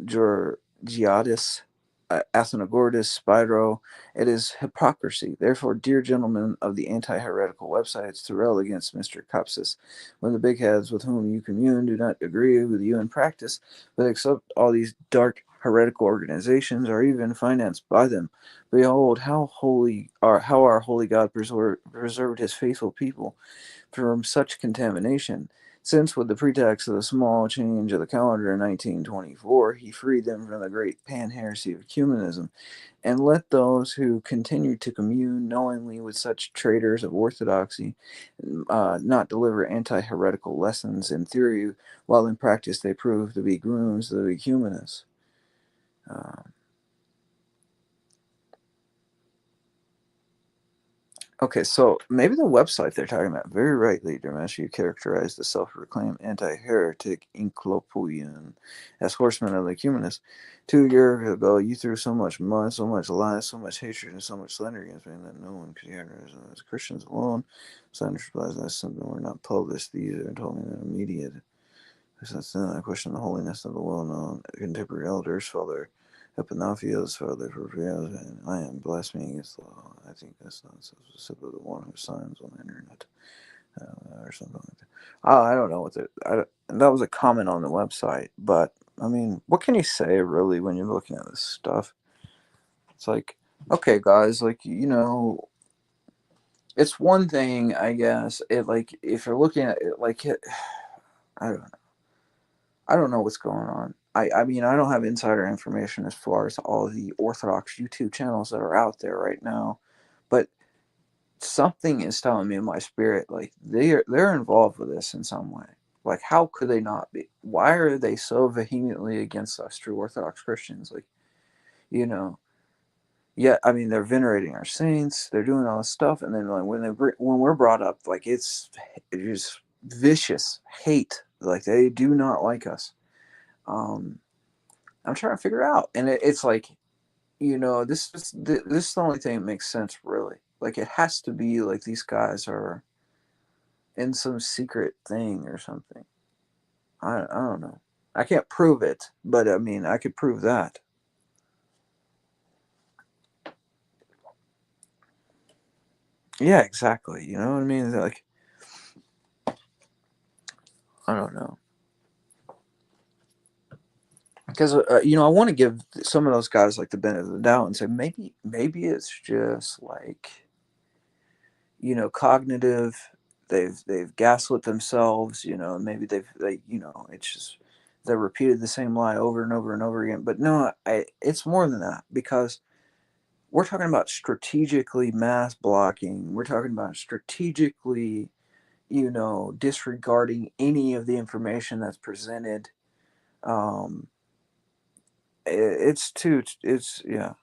S1: Georgiadis, Athenagoras, Spyro. It is hypocrisy. Therefore, dear gentlemen of the anti-heretical websites, to rail against Mr. Copsis, when the big heads with whom you commune do not agree with you in practice, but accept all these dark heretical organizations are even financed by them. Behold, how our holy God preserved his faithful people from such contamination. Since, with the pretext of the small change of the calendar in 1924, he freed them from the great pan heresy of ecumenism, and let those who continue to commune knowingly with such traitors of orthodoxy not deliver anti-heretical lessons in theory, while in practice they prove to be grooms of the ecumenists. Uh, Okay, so maybe the website they're talking about, very rightly, Dermesh, you characterized the self-proclaimed anti-heretic Inclopuyan as horsemen of the Ecumenes. 2 years ago, you threw so much mud, so much lies, so much hatred, and so much slander against me that no one could characterize them as Christians alone. Slanders replies that something were not published. These are told me that immediate. Since then, I question the holiness of the well-known contemporary elders, Father Epiphanius, Father Porphyrios, and I am blaspheming against the law. I think that's not so specific to one who signs on the internet or something like that. I don't know what that was a comment on the website, but I mean, what can you say really when you're looking at this stuff? It's like, okay, guys, like it's one thing, I guess. It like if you're looking at it, like I don't I don't know what's going on. I mean, I don't have insider information as far as all the Orthodox YouTube channels that are out there right now, but something is telling me in my spirit, like they're involved with this in some way. Like, how could they not be? Why are they so vehemently against us true Orthodox Christians? Like, you know, yeah, I mean, they're venerating our saints, they're doing all this stuff, and then like when we're brought up, like it is vicious hate. Like they do not like us. Um, I'm trying to figure out, and it's like this is the only thing that makes sense really. Like, it has to be like these guys are in some secret thing or something. I don't know. I can't prove it, but I mean, I could prove that. Yeah, exactly. You know what I mean? Like, I don't know. Because I want to give some of those guys like the benefit of the doubt and say maybe it's just like cognitive. They've gaslit themselves. Maybe it's just they repeated the same lie over and over and over again. But no, it's more than that, because we're talking about strategically mass blocking. We're talking about strategically, disregarding any of the information that's presented. Um, it's yeah.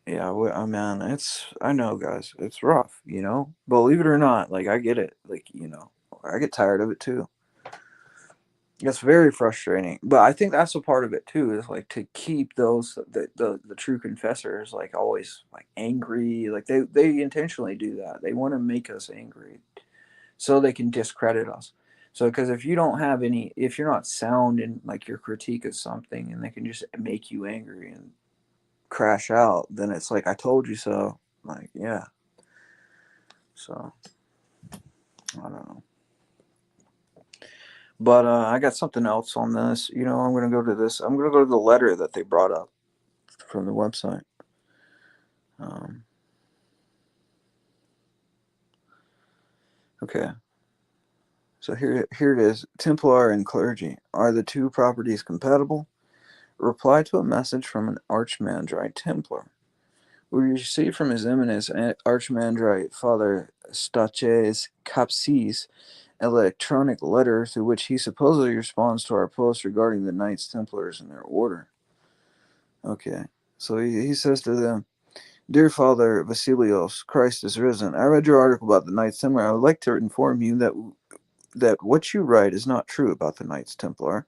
S1: Yeah, I mean, I know, guys, it's rough, Believe it or not, like, I get it. Like, I get tired of it too. It's very frustrating. But I think that's a part of it too, is like to keep the true confessors like always like angry. Like they intentionally do that. They want to make us angry so they can discredit us. So, because if you're not sound in like your critique of something, and they can just make you angry and crash out, then it's like, I told you so. Like, yeah. So I don't know. But I got something else on this. I'm gonna go to this. I'm gonna go to the letter that they brought up from the website. Um, okay. So here it is. Templar and clergy, are the two properties compatible? Reply to a message from an Archimandrite Templar. We received from His Eminence Archimandrite Father Staches Capsis an electronic letter through which he supposedly responds to our post regarding the Knights Templars and their order. Okay, so he says to them, Dear Father Vasilios, Christ is risen. I read your article about the Knights Templar. I would like to inform you that what you write is not true about the Knights Templar.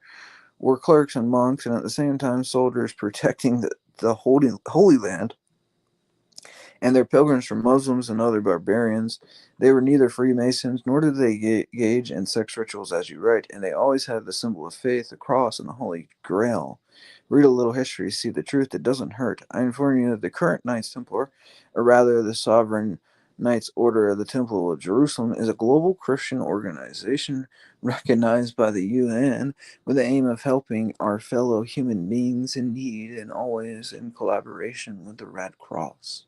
S1: We're clerics and monks, and at the same time soldiers protecting the Holy Land and their pilgrims from Muslims and other barbarians. They were neither Freemasons nor did they engage in sex rituals as you write, and they always had the symbol of faith, the cross, and the Holy Grail. Read a little history, see the truth that doesn't hurt. I inform you that the current Knights Templar, or rather the Sovereign Knights Order of the Temple of Jerusalem, is a global Christian organization recognized by the UN with the aim of helping our fellow human beings in need, and always in collaboration with the Red Cross.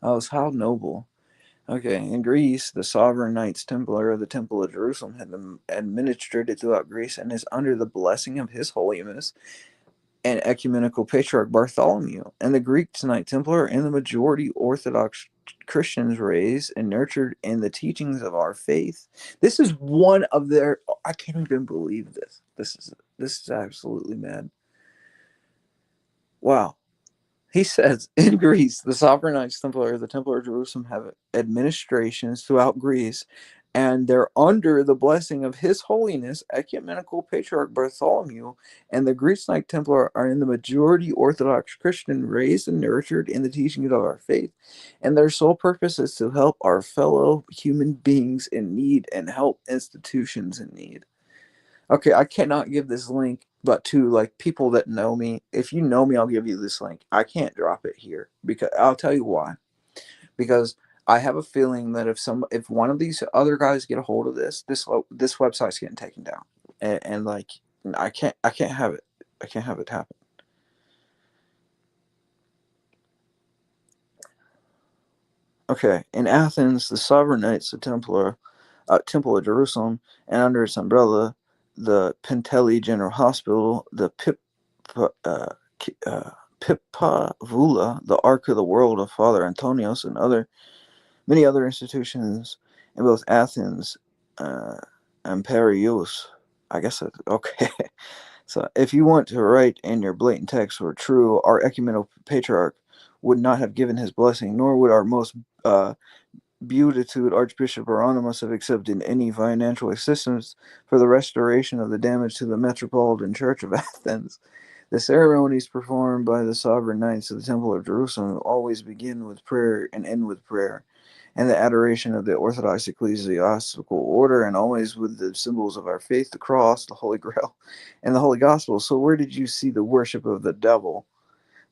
S1: Oh, so how noble. Okay, in Greece, the sovereign Knights Templar of the Temple of Jerusalem had been administrated throughout Greece and is under the blessing of His Holiness and Ecumenical Patriarch Bartholomew. And the Greek Knight Templar and the majority Orthodox Christians raised and nurtured in the teachings of our faith. This is one of their. I can't even believe this. This is absolutely mad. Wow. He says, in Greece, the sovereign Knights Templar, the Templar of Jerusalem, have administrations throughout Greece, and they're under the blessing of His Holiness, Ecumenical Patriarch Bartholomew, and the Greek Knight Templar are in the majority Orthodox Christian, raised and nurtured in the teachings of our faith, and their sole purpose is to help our fellow human beings in need and help institutions in need. Okay, I cannot give this link, but to like people that know me, if you know me, I'll give you this link. I can't drop it here because I'll tell you why. Because I have a feeling that if one of these other guys get a hold of this website's getting taken down, and like I can't have it. I can't have it happen. Okay, in Athens, the sovereign knights of Temple of Jerusalem, and under its umbrella, the Penteli General Hospital, the uh, Pipavula, the Ark of the World of Father Antonios, and many other institutions in both Athens and Piraeus. I guess that's okay. So, if you want to write in your blatant text were true, our ecumenical patriarch would not have given his blessing, nor would our most uh, beatitude Archbishop Hieronymus have accepted any financial assistance for the restoration of the damage to the Metropolitan Church of Athens. The ceremonies performed by the sovereign knights of the Temple of Jerusalem always begin with prayer and end with prayer, and the adoration of the Orthodox ecclesiastical order, and always with the symbols of our faith, the cross, the Holy Grail, and the Holy Gospel. So, where did you see the worship of the devil?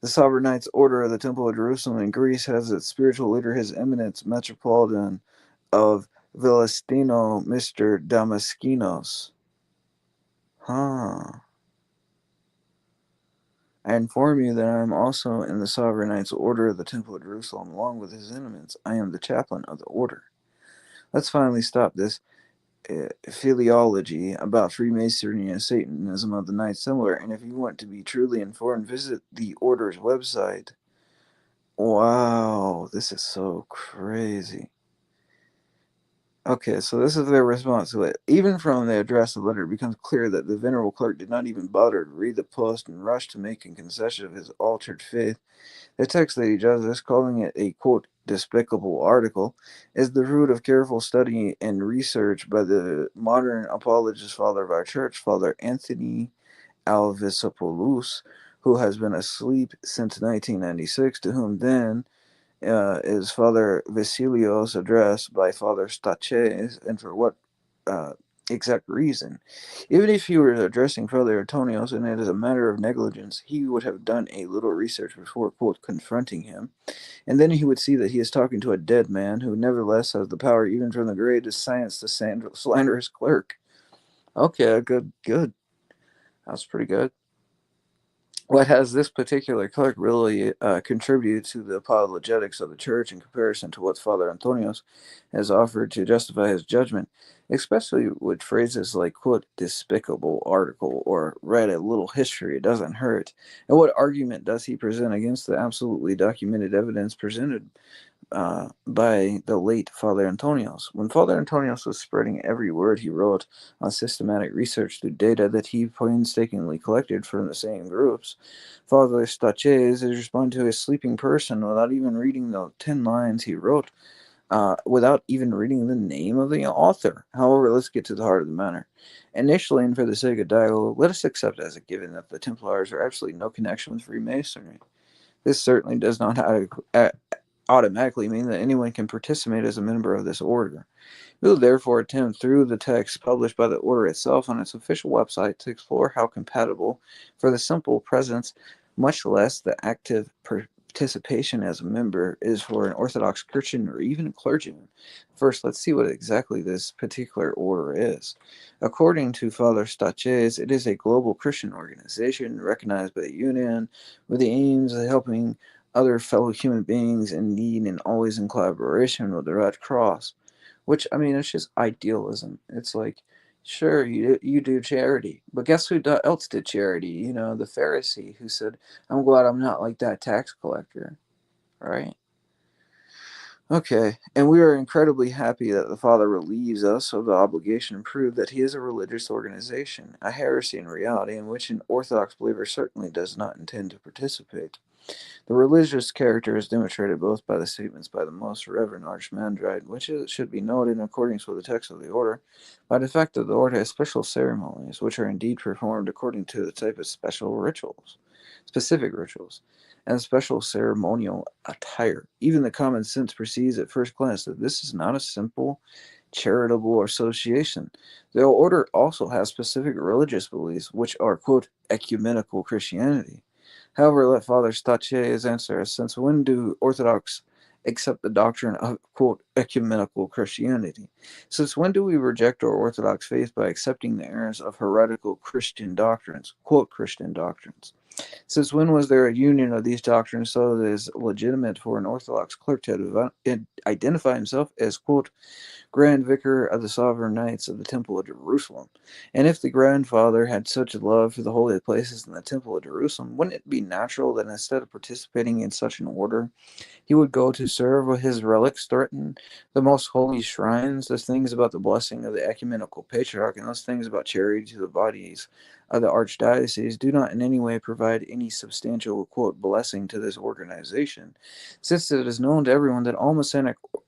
S1: The Sovereign Knights Order of the Temple of Jerusalem in Greece has its spiritual leader, His Eminence Metropolitan of Vilistino, Mr. Damaskinos. Huh. I inform you that I am also in the Sovereign Knights Order of the Temple of Jerusalem, along with His Eminence. I am the chaplain of the order. Let's finally stop this philology about Freemasonry and Satanism of the Knights Templar, and if you want to be truly informed, visit the order's website. Wow, this is so crazy. Okay, so this is their response to it. Even from the address of the letter, it becomes clear that the venerable clerk did not even bother to read the post and rushed to make a concession of his altered faith. The text that he judges, calling it a, quote, despicable article, is the root of careful study and research by the modern apologist father of our church, Father Anthony Alvisopoulos, who has been asleep since 1996, to whom then is Father Vasilios addressed by Father Staches, and for what uh, exact reason? Even if he were addressing Father Antonios, and it is a matter of negligence, he would have done a little research before, quote, confronting him, and then he would see that he is talking to a dead man who nevertheless has the power, even from the grave, to silence the slanderous clerk. Okay, good, good. That's pretty good. What has this particular clerk really contributed to the apologetics of the church in comparison to what Father Antonios has offered to justify his judgment, especially with phrases like, quote, despicable article or read a little history, it doesn't hurt? And what argument does he present against the absolutely documented evidence presented by the late Father Antonios? When Father Antonios was spreading every word he wrote on systematic research through data that he painstakingly collected from the same groups, Father Staches is responding to a sleeping person without even reading the 10 lines he wrote, without even reading the name of the author. However, let's get to the heart of the matter. Initially, and for the sake of dialogue, let us accept as a given that the Templars are absolutely no connection with Freemasonry. This certainly does not automatically mean that anyone can participate as a member of this order. We will therefore attempt through the text published by the order itself on its official website to explore how compatible for the simple presence, much less the active participation as a member, is for an Orthodox Christian or even clergyman. First, let's see what exactly this particular order is. According to Father Staches, it is a global Christian organization recognized by the Union with the aims of helping other fellow human beings in need and always in collaboration with the Red Cross. Which, I mean, it's just idealism. It's like, sure, you do charity, but guess who else did charity? You know, the Pharisee who said, "I'm glad I'm not like that tax collector." Right? Okay, and we are incredibly happy that the Father relieves us of the obligation to prove that he is a religious organization, a heresy in reality, in which an Orthodox believer certainly does not intend to participate. The religious character is demonstrated both by the statements by the Most Reverend Archimandrite, which should be noted in accordance with the text of the order, by the fact that the order has special ceremonies, which are indeed performed according to the type of specific rituals, and special ceremonial attire. Even the common sense perceives at first glance that this is not a simple charitable association. The order also has specific religious beliefs, which are, quote, ecumenical Christianity. However, let Father Staches answer us, since when do Orthodox accept the doctrine of, quote, ecumenical Christianity? Since when do we reject our Orthodox faith by accepting the errors of heretical Christian doctrines, quote, Christian doctrines? Since when was there a union of these doctrines so that it is legitimate for an Orthodox clerk to identify himself as, quote, Grand Vicar of the Sovereign Knights of the Temple of Jerusalem? And if the Grandfather had such a love for the holy places in the Temple of Jerusalem, wouldn't it be natural that instead of participating in such an order, he would go to serve where his relics threaten the most holy shrines? Those things about the blessing of the ecumenical patriarch and those things about charity to the bodies of the archdiocese do not in any way provide any substantial, quote, blessing to this organization, since it is known to everyone that all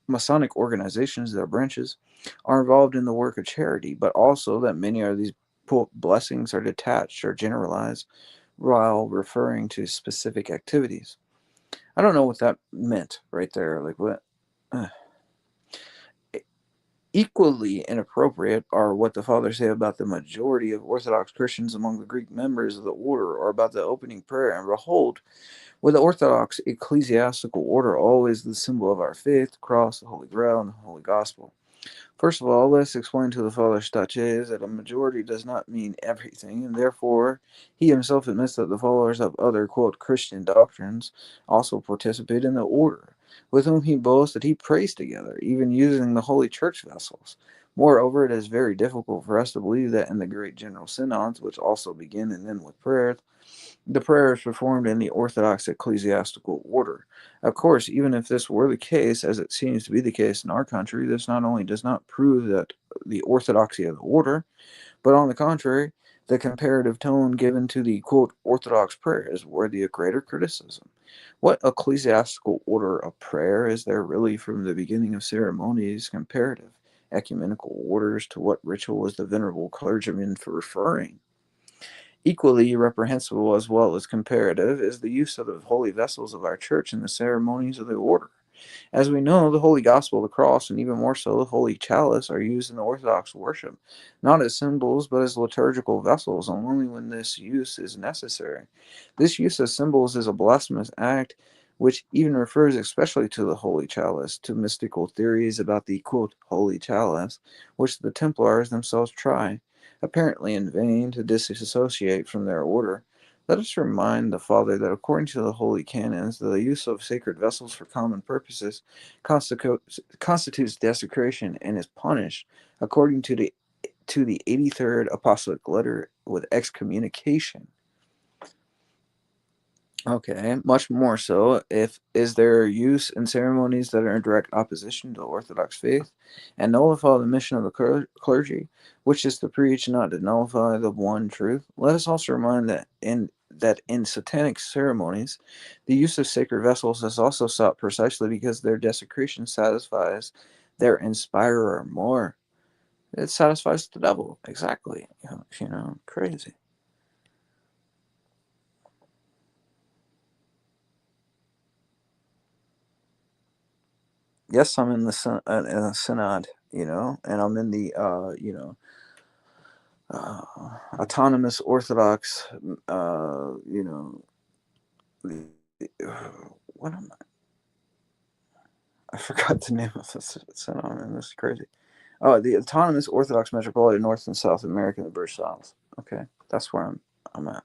S1: Masonic organizations, their branches, are involved in the work of charity, but also that many of these, quote, blessings are detached or generalized while referring to specific activities. I don't know what that meant right there. Like, what? Uh, Equally inappropriate are what the fathers say about the majority of Orthodox Christians among the Greek members of the order, or about the opening prayer. And behold, with the Orthodox ecclesiastical order, always the symbol of our faith, the cross, the Holy Grail, and the Holy Gospel. First of all, let's explain to the father Staches that a majority does not mean everything, and therefore he himself admits that the followers of other, quote, Christian doctrines also participate in the order, with whom he boasts that he prays together, even using the holy church vessels. Moreover, it is very difficult for us to believe that in the great general synods, which also begin and end with prayers, the prayer is performed in the Orthodox ecclesiastical order. Of course, even if this were the case, as it seems to be the case in our country, this not only does not prove that the orthodoxy of the order, but on the contrary, the comparative tone given to the quote Orthodox prayer is worthy of greater criticism. What ecclesiastical order of prayer is there really from the beginning of ceremonies comparative? Ecumenical orders to what ritual is the venerable clergyman for referring? Equally reprehensible as well as comparative is the use of the holy vessels of our church in the ceremonies of the order. As we know, the Holy Gospel, the cross, and even more so the Holy Chalice are used in the Orthodox worship, not as symbols but as liturgical vessels, and only when this use is necessary. This use as symbols is a blasphemous act which even refers especially to the Holy Chalice, to mystical theories about the quote, Holy Chalice, which the Templars themselves try, apparently in vain, to disassociate from their order. Let us remind the Father that according to the holy canons, the use of sacred vessels for common purposes constitutes desecration and is punished, according to the 83rd apostolic letter, with excommunication. Okay, much more so if is their use in ceremonies that are in direct opposition to Orthodox faith, and nullify the mission of the clergy, which is to preach, not to nullify the one truth. Let us also remind that in satanic ceremonies, the use of sacred vessels is also sought precisely because their desecration satisfies their inspirer more. It satisfies the devil exactly. Crazy. Yes, I'm in the in a synod, and I'm in the uh, autonomous Orthodox, the, what am I forgot the name of this synod. Man, this is crazy. Oh, the autonomous Orthodox Metropolitan North and South America, the British Isles. Okay, that's where I'm at.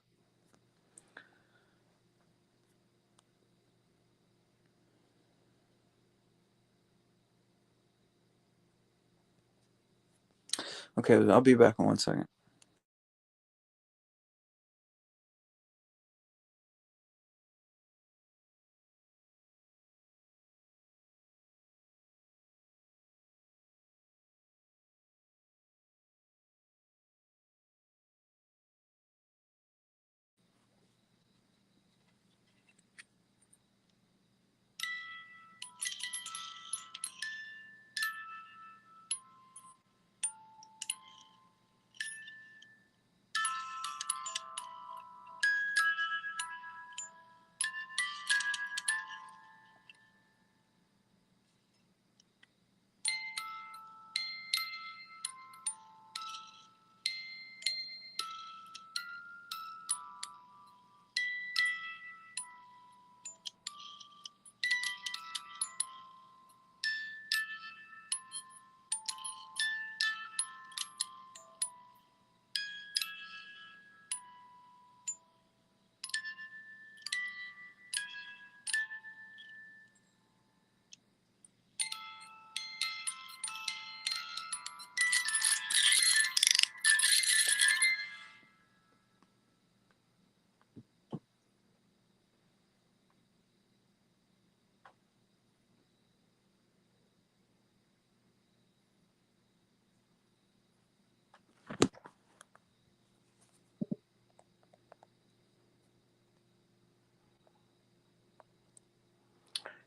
S1: Okay, I'll be back in 1 second.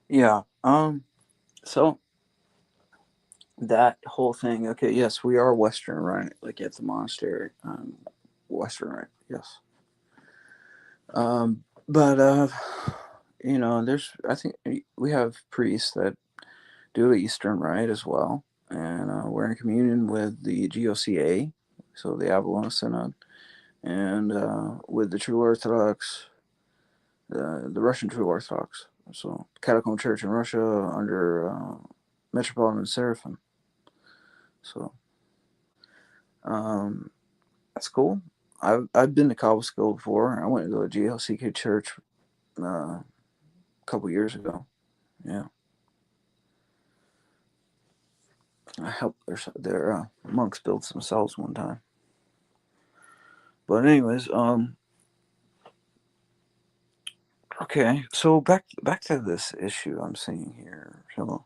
S1: Yeah. So that whole thing. Okay. Yes, we are Western, right? Like at the monastery. Western, right? Yes. But I think we have priests that do the Eastern Rite as well, and we're in communion with the GOCA, so the Avalon Synod, and with the True Orthodox, the Russian True Orthodox, so Catacomb Church in Russia under Metropolitan Seraphim. So that's cool. I've been to Cabo School before. I went to a GLCK church a couple years ago. Yeah, I helped their monks build some cells one time. But anyways, okay. So back to this issue I'm seeing here. So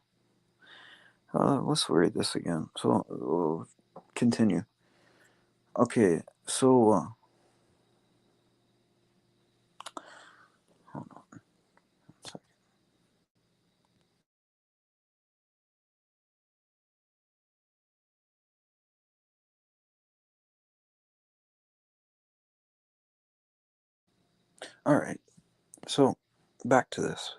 S1: let's read this again. So we'll continue. Okay. So hold on a second. All right. So back to this.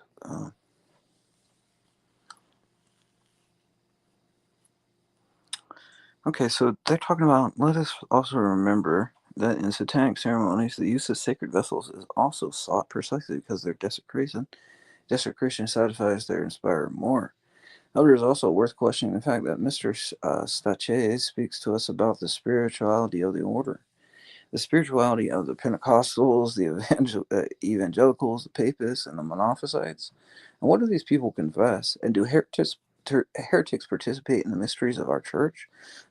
S1: Okay, so they're talking about, let us also remember that in satanic ceremonies, the use of sacred vessels is also sought precisely because their desecration satisfies their inspirer more. However, it is also worth questioning the fact that Mr. Stache speaks to us about the spirituality of the order. The spirituality of the Pentecostals, the evangelicals, the papists, and the monophysites. And what do these people confess? And do heretics participate in the mysteries of our church?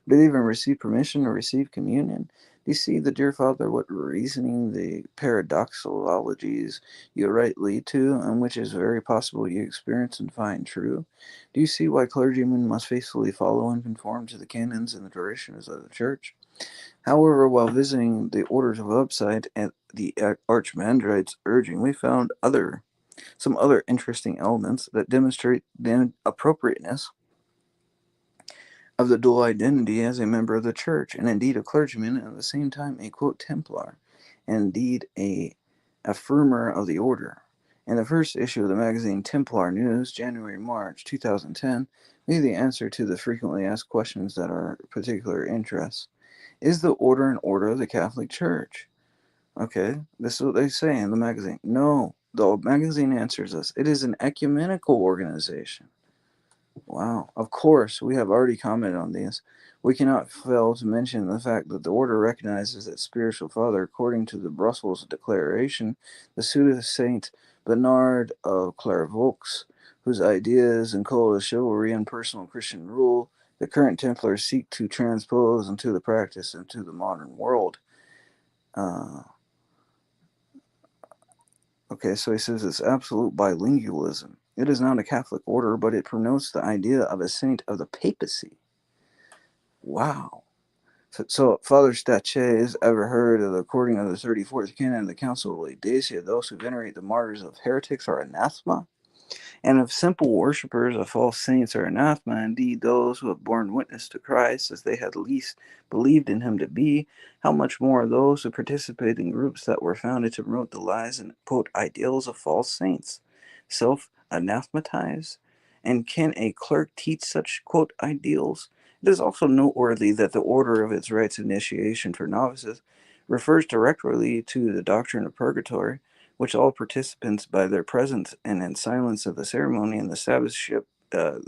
S1: Do they even receive permission to receive communion? Do you see, the dear Father, what reasoning the paradoxologies you right lead to, and which is very possible you experience and find true? Do you see why clergymen must faithfully follow and conform to the canons and the traditions of the church? However, while visiting the orders of website at the Archimandrite's urging, we found some other interesting elements that demonstrate the appropriateness of the dual identity as a member of the church, and indeed a clergyman, and at the same time a quote Templar, and indeed a affirmer of the order. In the first issue of the magazine Templar News, January-March 2010, we have the answer to the frequently asked questions that are of particular interest. Is the order an order of the Catholic Church? Okay, this is what they say in the magazine. No, the magazine answers us. It is an ecumenical organization. Wow. Of course, we have already commented on this. We cannot fail to mention the fact that the order recognizes that spiritual father, according to the Brussels Declaration, the pseudo Saint Bernard of Clairvaux, whose ideas and code of chivalry and personal Christian rule the current Templars seek to transpose into the practice into the modern world. Uh, okay, so he says it's absolute bilingualism. It is not a Catholic order, but it promotes the idea of a saint of the papacy. Wow. So Father Staches ever heard of the according of the 34th canon of the Council of Laodicea, those who venerate the martyrs of heretics are anathema? And if simple worshippers of false saints are anathema, indeed those who have borne witness to Christ as they had least believed in him to be, how much more those who participate in groups that were founded to promote the lies and quote ideals of false saints, self anathematize? And can a clerk teach such quote ideals? It is also noteworthy that the order of its rites of initiation for novices refers directly to the doctrine of purgatory, which all participants, by their presence and in silence of the ceremony and the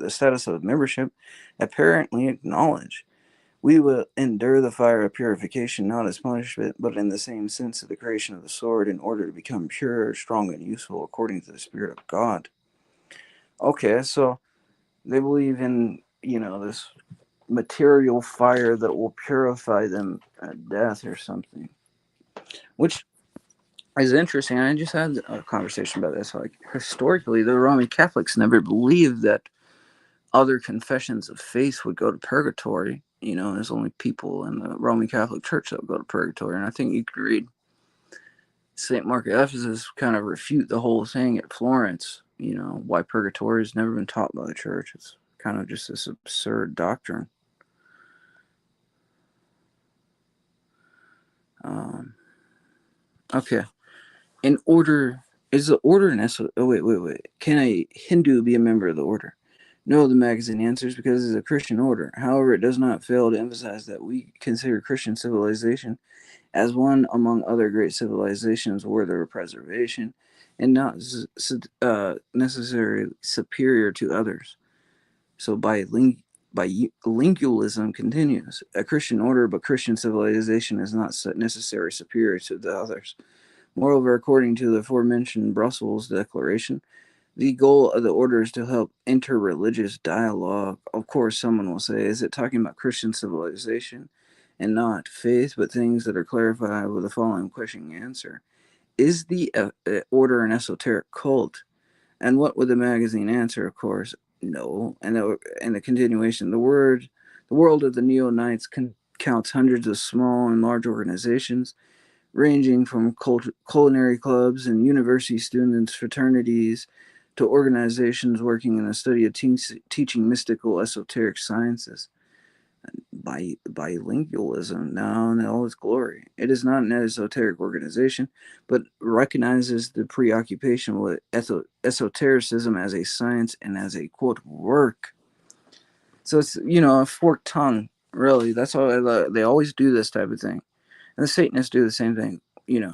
S1: status of membership, apparently acknowledge. We will endure the fire of purification not as punishment, but in the same sense of the creation of the sword, in order to become pure, strong, and useful according to the Spirit of God. Okay, so they believe in, this material fire that will purify them at death or something, which is interesting. I just had a conversation about this. Like, historically, the Roman Catholics never believed that other confessions of faith would go to purgatory. There's only people in the Roman Catholic Church that would go to purgatory. And I think you could read St. Mark of Ephesus kind of refute the whole thing at Florence, why purgatory has never been taught by the church. It's kind of just this absurd doctrine. Okay.
S2: An order is the order an oh wait. Can a Hindu be a member of the order? No, the magazine answers, because it's a Christian order. However, it does not fail to emphasize that we consider Christian civilization as one among other great civilizations worthy of preservation, and not necessarily superior to others. So bilingualism continues. A Christian order, but Christian civilization is not necessarily superior to the others. Moreover, according to the aforementioned Brussels Declaration, the goal of the order is to help interreligious dialogue. Of course, someone will say, is it talking about Christian civilization and not faith, but things that are clarified with the following question and answer? Is the order an esoteric cult? And what would the magazine answer? Of course, no. And the continuation, the world of the neo-Knights counts hundreds of small and large organizations, ranging from culinary clubs and university students' fraternities to organizations working in the study of teaching mystical esoteric sciences. Bilingualism, now in all its glory. It is not an esoteric organization, but recognizes the preoccupation with esotericism as a science and as a quote work. So it's, a forked tongue, really. That's all they always do this type of thing. And the Satanists do the same thing. You know,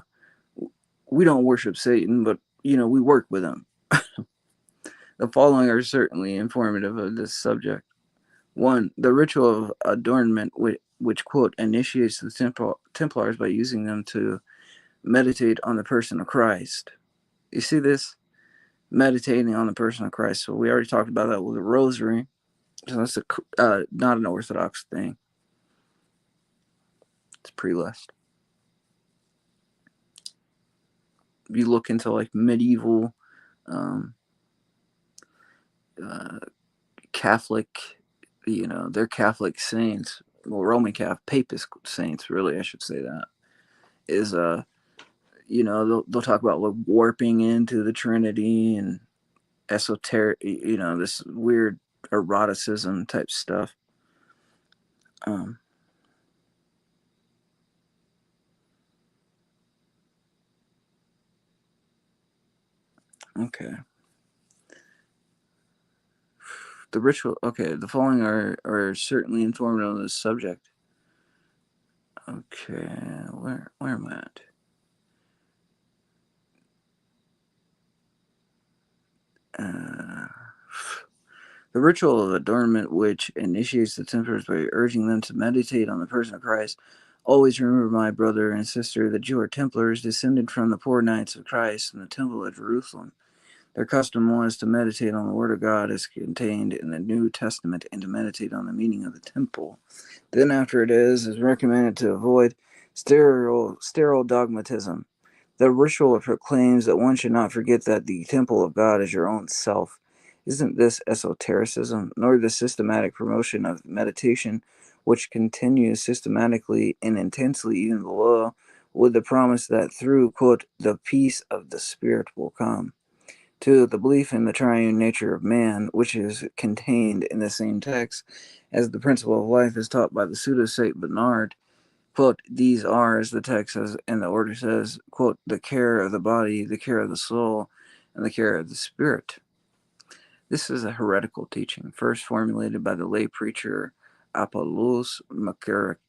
S2: we don't worship Satan, but, we work with him. The following are certainly informative of this subject. 1. The ritual of adornment, which quote, initiates the Templars by using them to meditate on the person of Christ. You see this? Meditating on the person of Christ. So we already talked about that with the rosary. So that's not an Orthodox thing. It's pre-list. You look into like medieval Catholic, they're Catholic saints. Well, Roman Catholic, Papist saints, really, I should say that. Is they'll talk about like warping into the Trinity and esoteric, this weird eroticism type stuff. Um, okay. The ritual. Okay, the following are certainly informative on this subject. Okay, where am I at? Uh, the ritual of adornment, which initiates the Templars by urging them to meditate on the person of Christ. Always remember, my brother and sister, that you are Templars, descended from the poor knights of Christ in the Temple of Jerusalem. Their custom was to meditate on the Word of God as contained in the New Testament and to meditate on the meaning of the temple. Then, after it is recommended to avoid sterile dogmatism. The ritual proclaims that one should not forget that the temple of God is your own self. Isn't this esotericism, nor the systematic promotion of meditation, which continues systematically and intensely even below, with the promise that through, quote, the peace of the Spirit will come? 2. The belief in the triune nature of man, which is contained in the same text as the principle of life as taught by the pseudo Saint Bernard. Quote, these are, as the text says, and the order says, quote, the care of the body, the care of the soul, and the care of the spirit. This is a heretical teaching, first formulated by the lay preacher Apollos Macarakis.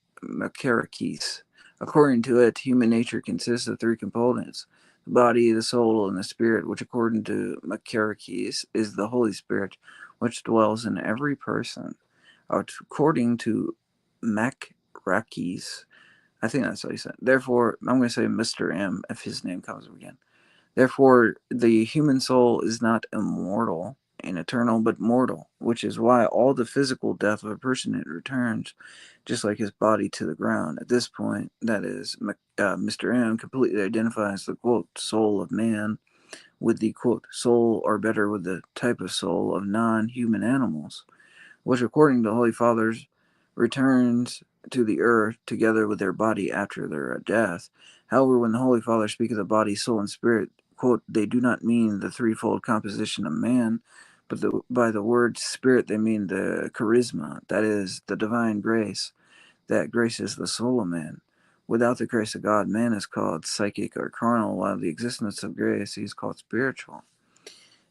S2: According to it, human nature consists of three components: the body, the soul, and the spirit, which, according to Macarakis, is the Holy Spirit, which dwells in every person. According to Macarakis, I think that's what he said. Therefore, I'm going to say Mr. M if his name comes up again. Therefore, the human soul is not immortal and eternal, but mortal, which is why all the physical death of a person it returns, just like his body, to the ground. At this point, that is, Mr. M completely identifies the quote soul of man with the quote soul, or better, with the type of soul of non-human animals, which, according to Holy Fathers, returns to the earth together with their body after their death. However, when the Holy Fathers speak of the body, soul, and spirit, quote, they do not mean the threefold composition of man, but by the word spirit they mean the charisma, that is, the divine grace that graces the soul of man, Without the grace of God, man is called psychic or carnal, while the existence of grace is called spiritual.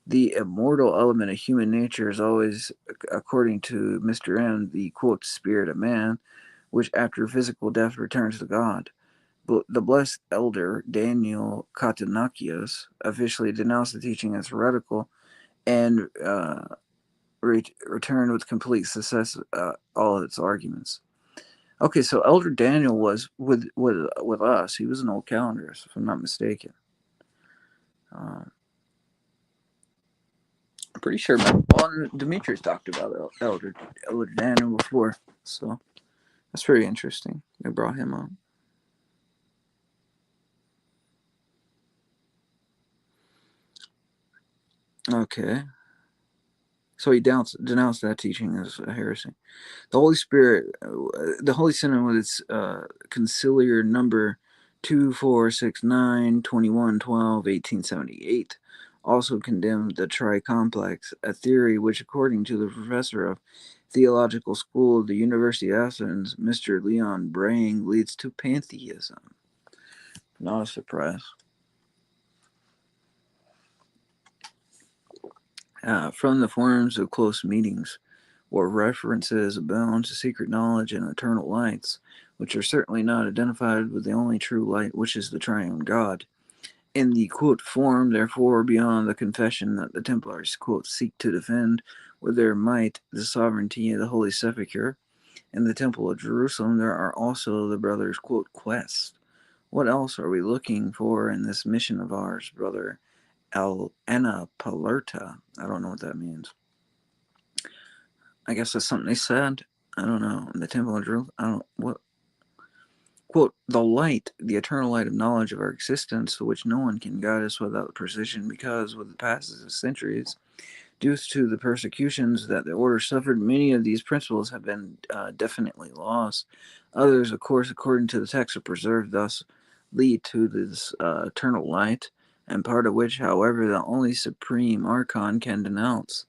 S2: The immortal element of human nature is always, according to Mr. M, the quote, spirit of man, which after physical death returns to God. But the blessed elder Daniel Katanakios officially denounced the teaching as heretical and returned with complete success all of its arguments. Okay, so Elder Daniel was with us. He was an old calendarist, if I'm not mistaken. I'm pretty sure Demetrius talked about Elder Daniel before, so that's very interesting. They brought him on. Okay, so he denounced that teaching as a heresy. The Holy Spirit, the Holy Synod with its conciliar number 2469 2112 1878 also condemned the tricomplex, a theory which, according to the professor of theological school of the University of Athens, Mr. Leon Brang, leads to pantheism. Not a surprise. From the forms of close meetings, where references abound to secret knowledge and eternal lights, which are certainly not identified with the only true light, which is the triune God. In the quote form, therefore, beyond the confession that the Templars quote seek to defend with their might the sovereignty of the Holy Sepulchre in the Temple of Jerusalem, there are also the brothers' quote quest. What else are we looking for in this mission of ours, brother Anna Palerta? I don't know what that means. I guess that's something they said. I don't know. In the Temple of Jerusalem, I don't what. Quote, the light, the eternal light of knowledge of our existence, to which no one can guide us without precision, because with the passes of centuries, due to the persecutions that the order suffered, many of these principles have been definitely lost. Others, of course, according to the text, are preserved, thus lead to this eternal light, and part of which, however, the only supreme archon can denounce.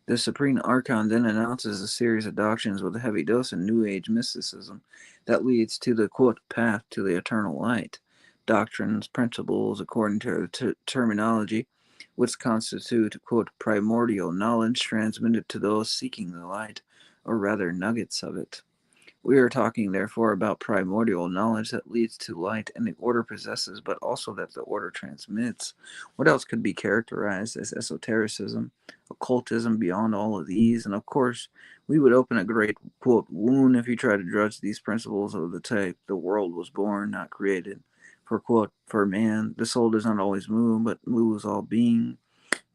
S2: The Supreme Archon then announces a series of doctrines with a heavy dose of New Age mysticism that leads to the quote path to the eternal light. Doctrines, principles, according to the terminology, which constitute quote primordial knowledge transmitted to those seeking the light, or rather nuggets of it. We are talking, therefore, about primordial knowledge that leads to light and the order possesses, but also that the order transmits. What else could be characterized as esotericism, occultism beyond all of these? And of course, we would open a great, quote, wound if you try to judge these principles of the type the world was born, not created. For, quote, for man, the soul does not always move, but moves all being.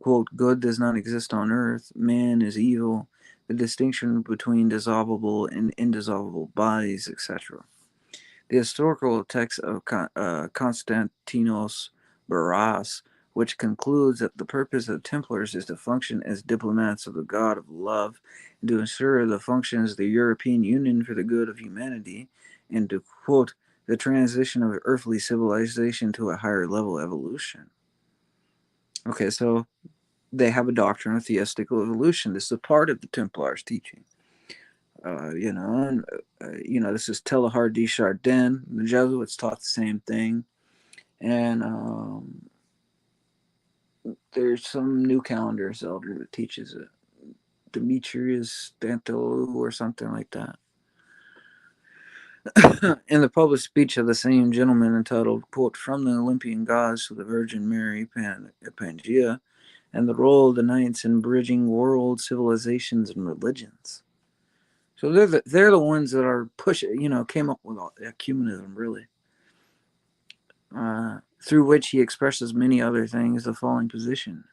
S2: Quote, good does not exist on earth, man is evil, the distinction between dissolvable and indissoluble bodies, etc. The historical text of Constantinos Barras, which concludes that the purpose of Templars is to function as diplomats of the God of love and to ensure the functions of the European Union for the good of humanity, and to quote, the transition of earthly civilization to a higher level evolution. Okay, so they have a doctrine of theistical evolution. This is a part of the Templars' teaching. This is Teilhard de Chardin. The Jesuits taught the same thing, and there's some new calendars elder that teaches it. Demetrius Dantilou or something like that. In the published speech of the same gentleman entitled, quote, From the Olympian Gods to the Virgin Mary Pangea, and the role of the knights in bridging world civilizations and religions. So they're the ones that are pushing, came up with ecumenism, really, through which he expresses many other things, the following position,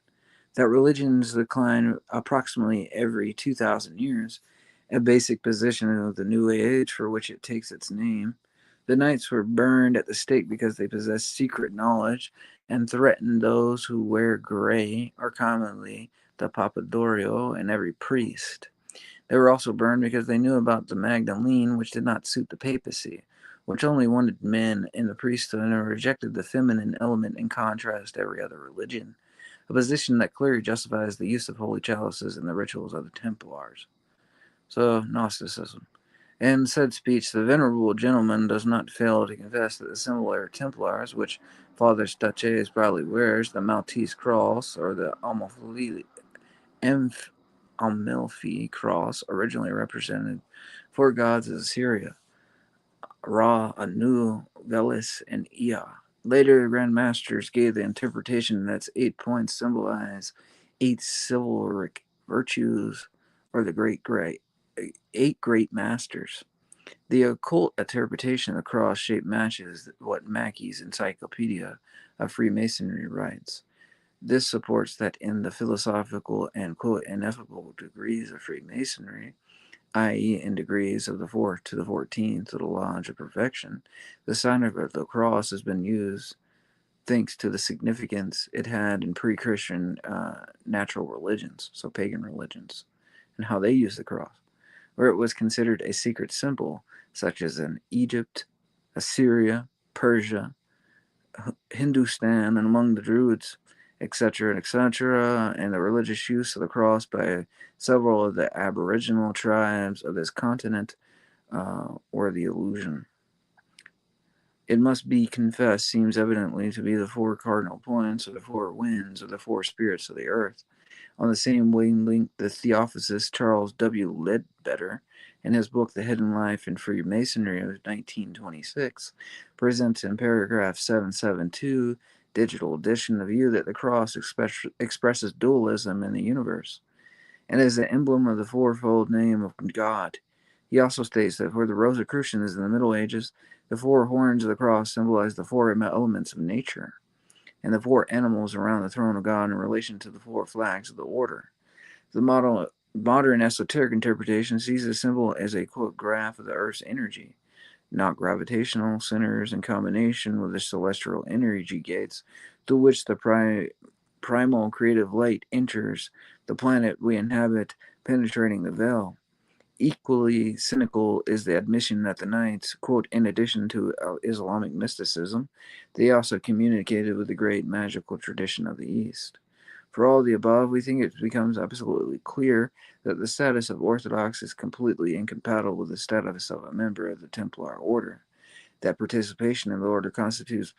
S2: that religions decline approximately every 2,000 years, a basic position of the New Age for which it takes its name. The knights were burned at the stake because they possessed secret knowledge and threatened those who wear gray, or commonly the papadorio, and every priest. They were also burned because they knew about the Magdalene, which did not suit the papacy, which only wanted men in the priesthood and rejected the feminine element in contrast to every other religion, a position that clearly justifies the use of holy chalices in the rituals of the Templars. So, Gnosticism. In said speech, the venerable gentleman does not fail to confess that the similar Templars, which Father Stachez proudly wears, the Maltese cross or the Amalfi cross, originally represented four gods of Assyria: Ra, Anu, Velis, and Ea. Later, the Grand Masters gave the interpretation that its 8 points symbolize eight chivalric virtues, or the eight great masters. The occult interpretation of the cross shape matches what Mackey's Encyclopedia of Freemasonry writes. This supports that in the philosophical and quote ineffable degrees of Freemasonry, i.e., in degrees of the 4th to the 14th of the Lodge of Perfection, the sign of the cross has been used thanks to the significance it had in pre Christian natural religions, so pagan religions, and how they used the cross, where it was considered a secret symbol, such as in Egypt, Assyria, Persia, Hindustan, and among the Druids, etc., etc., and the religious use of the cross by several of the aboriginal tribes of this continent or the illusion. It must be confessed, seems evidently to be the four cardinal points, or the four winds, or the four spirits of the earth. On the same wavelength, the Theosophist Charles W. Ledbetter, in his book The Hidden Life in Freemasonry of 1926, presents in paragraph 772, digital edition, the view that the cross expresses dualism in the universe and is the emblem of the fourfold name of God. He also states that for the Rosicrucians in the Middle Ages, the four horns of the cross symbolize the four elements of nature, and the four animals around the throne of God in relation to the four flags of the order. The modern esoteric interpretation sees the symbol as a quote graph of the Earth's energy, not gravitational centers in combination with the celestial energy gates through which the primal creative light enters the planet we inhabit, penetrating the veil. Equally cynical is the admission that the Knights, quote, in addition to Islamic mysticism, they also communicated with the great magical tradition of the East. For all the above, we think it becomes absolutely clear that the status of Orthodox is completely incompatible with the status of a member of the Templar Order. That participation in the order constitutes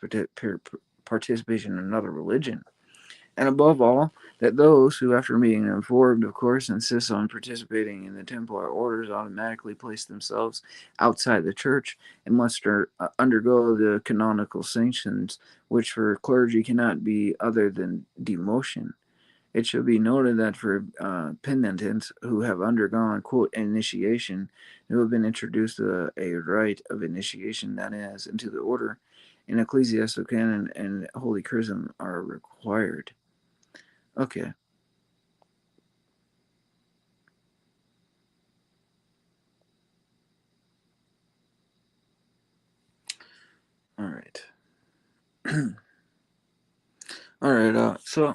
S2: participation in another religion. And above all, that those who, after being informed, of course, insist on participating in the Templar orders automatically place themselves outside the church and must undergo the canonical sanctions, which for clergy cannot be other than demotion. It should be noted that for penitents who have undergone, quote, initiation, who have been introduced to a rite of initiation, that is, into the order, an ecclesiastical canon and holy chrism are required. Okay. All right. All right. So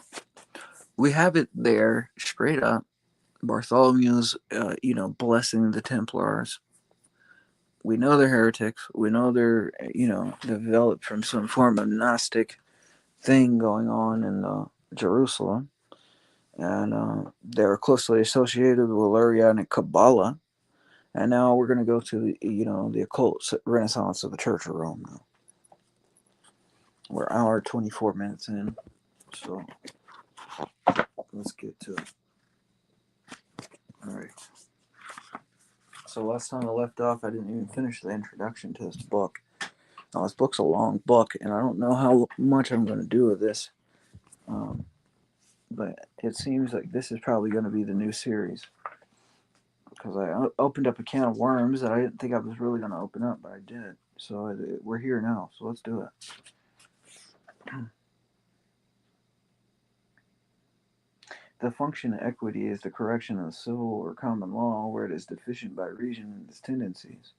S2: we have it there straight up. Bartholomew's, blessing the Templars. We know they're heretics. We know they're, developed from some form of Gnostic thing going on in Jerusalem. And they were closely associated with Lurianic Kabbalah. And now we're going to go to the occult renaissance of the Church of Rome. Now we're an hour 24 minutes in, so let's get to it. All right. So last time I left off, I didn't even finish the introduction to this book. Now this book's a long book, and I don't know how much I'm going to do with this. But it seems like this is probably going to be the new series, because I opened up a can of worms that I didn't think I was really going to open up, but I did. So we're here now, so let's do it. The function of equity is the correction of civil or common law where it is deficient by reason in its tendencies.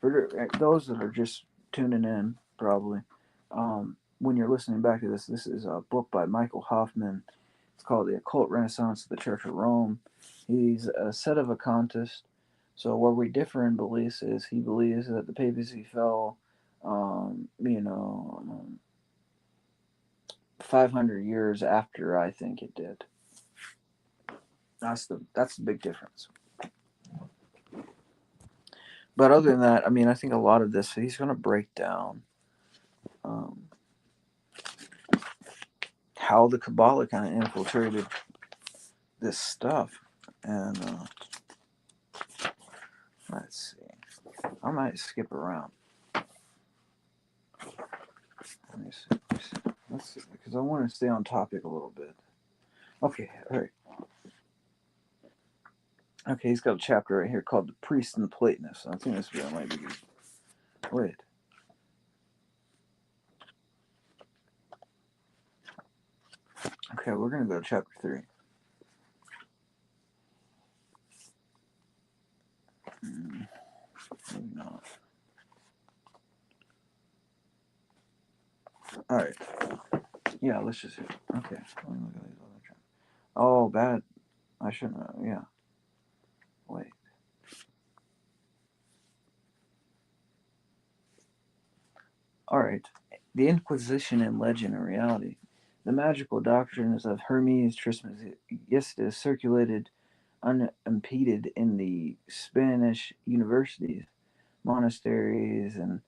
S2: For those that are just tuning in, probably, when you're listening back to this is a book by Michael Hoffman. It's called The Occult Renaissance of the Church of Rome. He's a set of occultist. So where we differ in beliefs is he believes that the papacy fell, 500 years after I think it did. That's the big difference.
S1: But other than that, I mean, I think a lot of this he's going to break down um, how the Kabbalah kind of infiltrated this stuff. And let's see, I might skip around. Let me see. Let's see, because I want to stay on topic a little bit. Okay, all right. Okay, he's got a chapter right here called "The Priest and the Platonist." I think this video might be good. Wait. Okay, we're gonna go to chapter 3. Maybe not. All right. Yeah, let's just. Okay. Let me look at these other chapters. Oh, bad. I shouldn't. Yeah. Wait. All right. The Inquisition and Legend and Reality. The magical doctrines of Hermes Trismegistus circulated unimpeded in the Spanish universities, monasteries, and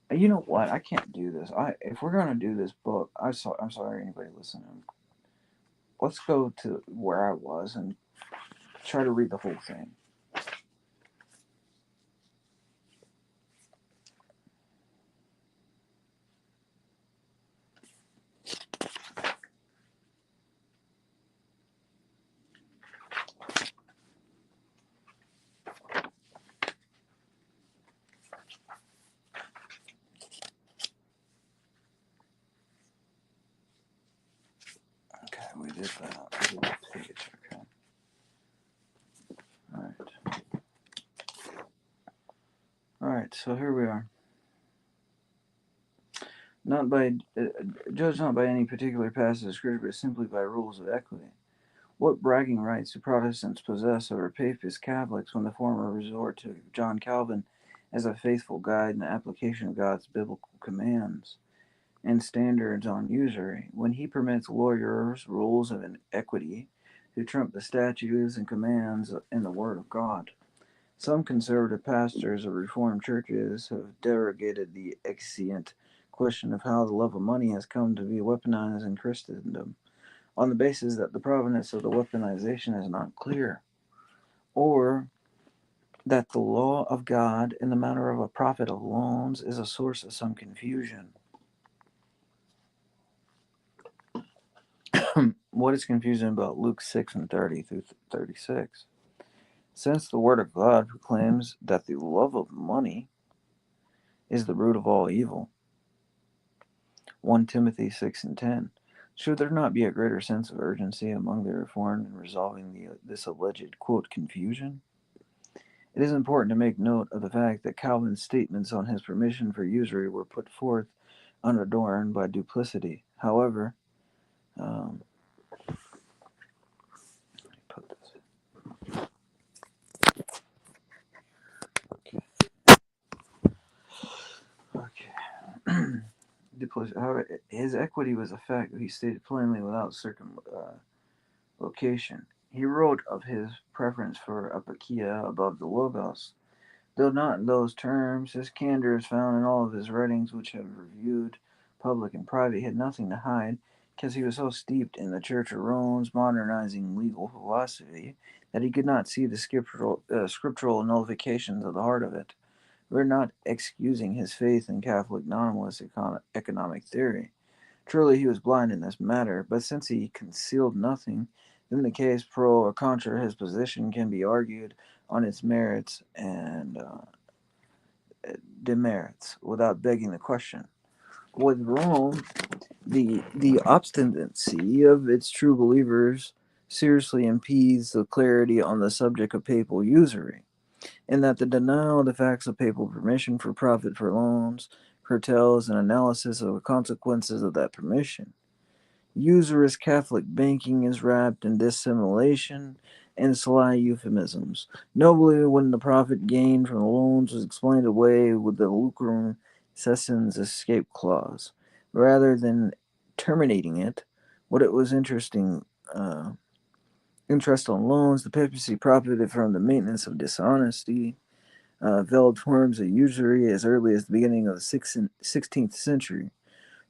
S1: you know what? I can't do this. If we're gonna do this book, I'm sorry anybody listening. Let's go to where I was and try to read the whole thing. Okay, we did that. We did the page. Okay. All right. All right. So here we are. Not by judged not by any particular passage of scripture, but simply by rules of equity. What bragging rights do Protestants possess over Papist Catholics when the former resort to John Calvin as a faithful guide in the application of God's biblical commands and standards on usury, when he permits lawyers' rules of equity to trump the statutes and commands in the Word of God? Some conservative pastors of Reformed churches have derogated the extant question of how the love of money has come to be weaponized in Christendom on the basis that the provenance of the weaponization is not clear, or that the law of God in the matter of a profit of loans is a source of some confusion. What is confusing about Luke 6 and 30 through 36? Since the Word of God proclaims that the love of money is the root of all evil, 1 Timothy 6 and 10, should there not be a greater sense of urgency among the Reformed in resolving this alleged, quote, confusion? It is important to make note of the fact that Calvin's statements on his permission for usury were put forth unadorned by duplicity. However, let me put this. Okay. Duplicity. However, his equity was a fact that he stated plainly without circumlocution. He wrote of his preference for apakia above the logos. Though not in those terms, his candor is found in all of his writings, which have reviewed public and private. He had nothing to hide, because he was so steeped in the Church of Rome's modernizing legal philosophy that he could not see the scriptural nullifications of the heart of it. We're not excusing his faith in Catholic nominalist economic theory. Truly, he was blind in this matter, but since he concealed nothing, then the case pro or contra his position can be argued on its merits and demerits without begging the question. With Rome, the obstinacy of its true believers seriously impedes the clarity on the subject of papal usury, in that the denial of the facts of papal permission for profit for loans curtails an analysis of the consequences of that permission. Usurious Catholic banking is wrapped in dissimulation and sly euphemisms. Nobly, when the profit gained from the loans was explained away with the lucrum cessans escape clause, rather than terminating it, what it was interest on loans, the papacy profited from the maintenance of dishonesty,
S2: veiled forms of usury as early as the beginning of the 16th century.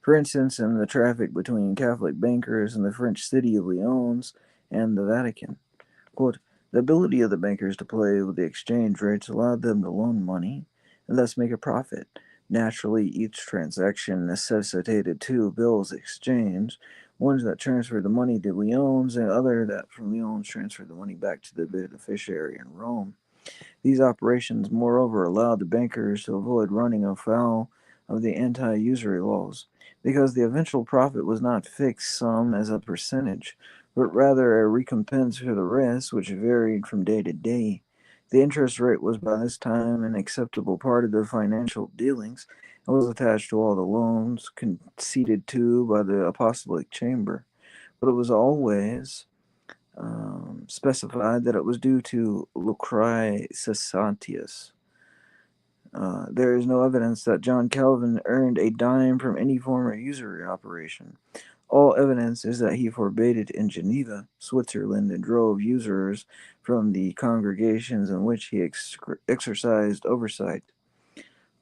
S2: For instance, in the traffic between Catholic bankers in the French city of Lyons and the Vatican. Quote, the ability of the bankers to play with the exchange rates allowed them to loan money and thus make a profit. Naturally, each transaction necessitated two bills exchanged, one that transferred the money to Lyons and the other that from Lyons transferred the money back to the beneficiary in Rome. These operations, moreover, allowed the bankers to avoid running afoul of the anti usury laws, because the eventual profit was not fixed sum as a percentage, but rather a recompense for the risk, which varied from day to day. The interest rate was by this time an acceptable part of their financial dealings and was attached to all the loans conceded to by the apostolic chamber, but it was always specified that it was due to lucri cessatius. There is no evidence that John Calvin earned a dime from any form of usury operation. All evidence is that he forbade it in Geneva, Switzerland, and drove usurers from the congregations in which he exercised oversight.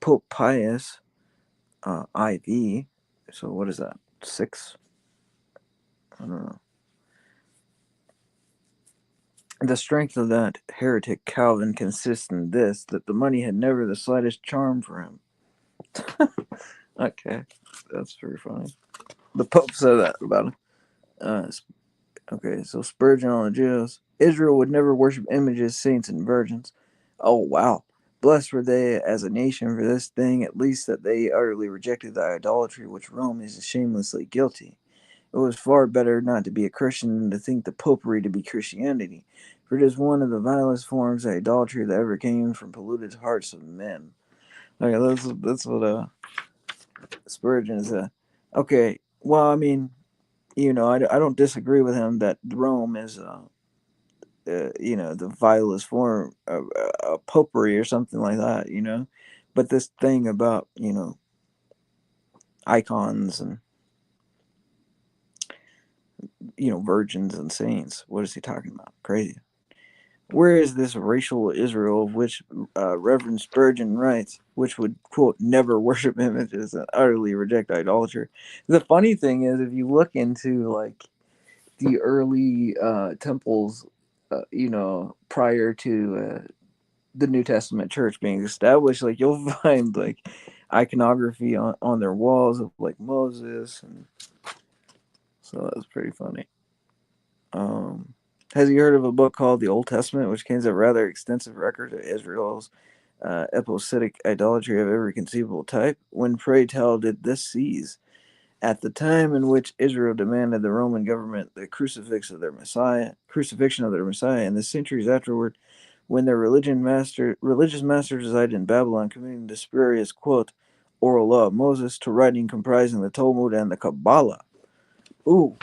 S2: Pope Pius IV, so what is that? Six? I don't know. The strength of that heretic Calvin consists in this, that the money had never the slightest charm for him. Okay, that's very funny. The Pope said that about him. Uh, okay, so Spurgeon on the Jews. Israel would never worship images, saints, and virgins. Oh, wow. Blessed were they as a nation for this thing, at least that they utterly rejected the idolatry which Rome is shamelessly guilty. It was far better not to be a Christian than to think the popery to be Christianity, for it is one of the vilest forms of idolatry that ever came from polluted hearts of men. Okay, that's what Spurgeon said. Okay, well, I mean, I don't disagree with him that Rome is, the vilest form of popery or something like that. But this thing about, icons and, virgins and saints, what is he talking about? Crazy. Where is this racial Israel of which Reverend Spurgeon writes, which would, quote, never worship images and utterly reject idolatry? The funny thing is, if you look into, like, the early temples, prior to the New Testament church being established, like, you'll find, like, iconography on their walls of, like, Moses. And so that's pretty funny. Um, has he heard of a book called the Old Testament, which contains a rather extensive record of Israel's epositic idolatry of every conceivable type? When, pray tell, did this cease? At the time in which Israel demanded the Roman government the crucifixion of their Messiah, and the centuries afterward, when their religious masters resided in Babylon, committing the spurious, quote, oral law of Moses to writing comprising the Talmud and the Kabbalah. Ooh,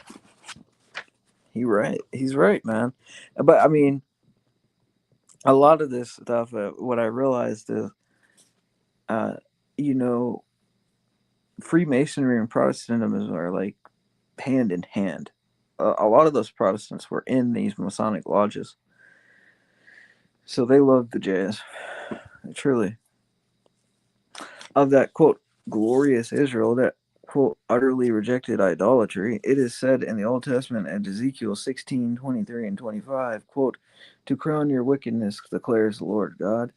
S2: he's right, man. But I mean, a lot of this stuff, what I realized is, uh, you know, Freemasonry and Protestantism are like hand in hand. A lot of those Protestants were in these Masonic lodges, so they loved the jazz. Truly, of that, quote, glorious Israel that, quote, utterly rejected idolatry, it is said in the Old Testament at Ezekiel 16:23 and 25, quote, to crown your wickedness, declares the Lord God.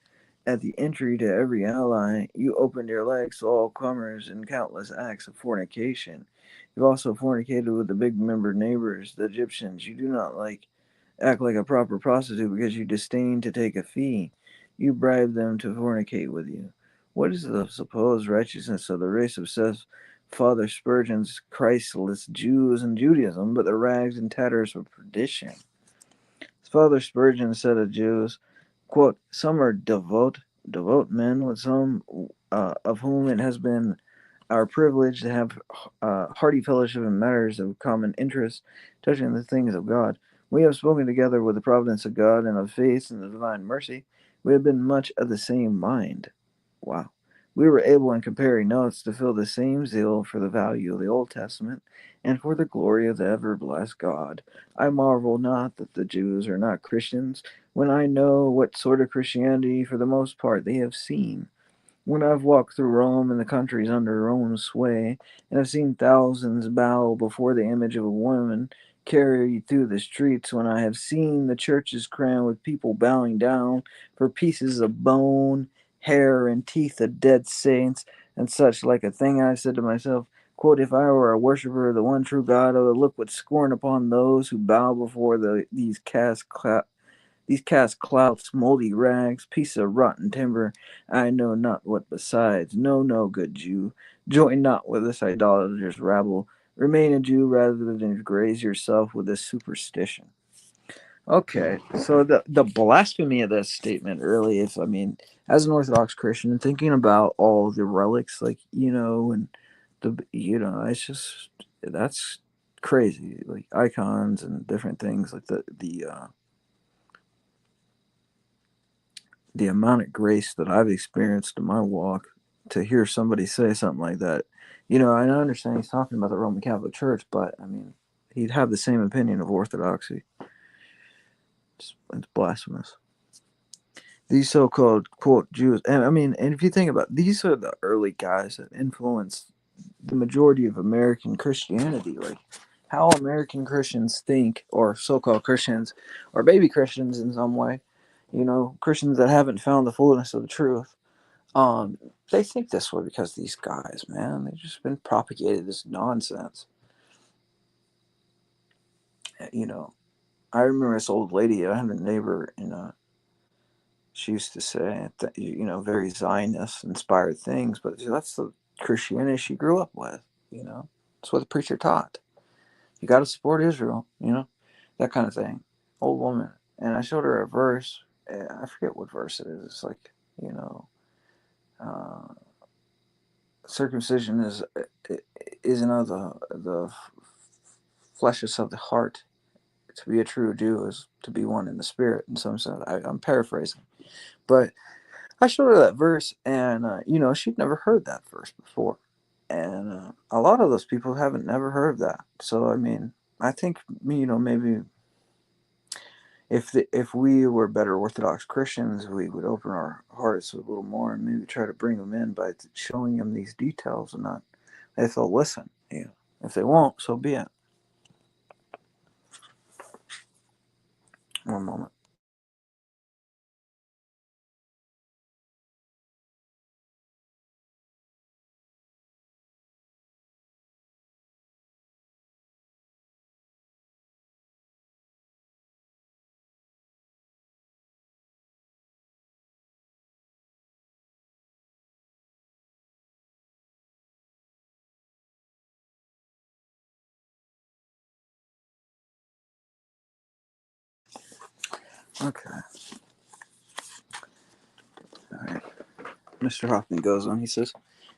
S2: At the entry to every ally, you opened your legs to all comers in countless acts of fornication. You also fornicated with the big membered neighbors, the Egyptians. You do not act like a proper prostitute because you disdain to take a fee. You bribe them to fornicate with you. What is the supposed righteousness of the race of Seth, Father Spurgeon's Christless Jews and Judaism, but the rags and tatters of perdition? Father Spurgeon said of Jews, quote, some are devout men, with some of whom it has been our privilege to have hearty fellowship in matters of common interest touching the things of God. We have spoken together with the providence of God and of faith and the divine mercy. We have been much of the same mind. Wow. We were able, in comparing notes, to feel the same zeal for the value of the Old Testament and for the glory of the ever blessed God. I marvel not that the Jews are not Christians, when I know what sort of Christianity, for the most part, they have seen. When I've walked through Rome and the countries under Rome's sway, and have seen thousands bow before the image of a woman carried through the streets, when I have seen the churches crammed with people bowing down for pieces of bone, hair, and teeth of dead saints, and such like a thing, I said to myself, quote, if I were a worshipper of the one true God, I would look with scorn upon those who bow before these cast clouts, moldy rags, piece of rotten timber, I know not what besides. No, no, good Jew, join not with this idolatrous rabble. Remain a Jew rather than graze yourself with this superstition. Okay, so the blasphemy of this statement really is, I mean, as an Orthodox Christian, thinking about all the relics, like, and it's just, that's crazy, like icons and different things, like the amount of grace that I've experienced in my walk, to hear somebody say something like that. And I understand he's talking about the Roman Catholic Church, but I mean, he'd have the same opinion of Orthodoxy. It's blasphemous. These so-called quote Jews, and I mean, and if you think about it, these are the early guys that influenced the majority of American Christianity. Like how American Christians think, or so-called Christians, or baby Christians in some way, Christians that haven't found the fullness of the truth. Um, they think this way because these guys, man, they've just been propagated this nonsense. You know, I remember this old lady. I had a neighbor, she used to say, very Zionist inspired things, but that's the Christianity she grew up with. That's what the preacher taught. You got to support Israel. That kind of thing. Old woman, and I showed her a verse. I forget what verse it is. It's like, you know, uh, circumcision isn't of the fleshes of the heart. To be a true Jew is to be one in the spirit. In some sense, I'm paraphrasing, but I showed her that verse, and she'd never heard that verse before, and a lot of those people haven't never heard of that. So I mean, I think maybe if we were better Orthodox Christians, we would open our hearts a little more and maybe try to bring them in by showing them these details, and not if they'll listen. If they won't, so be it. One moment. Okay. All right. Mr. Hoffman goes on. He says,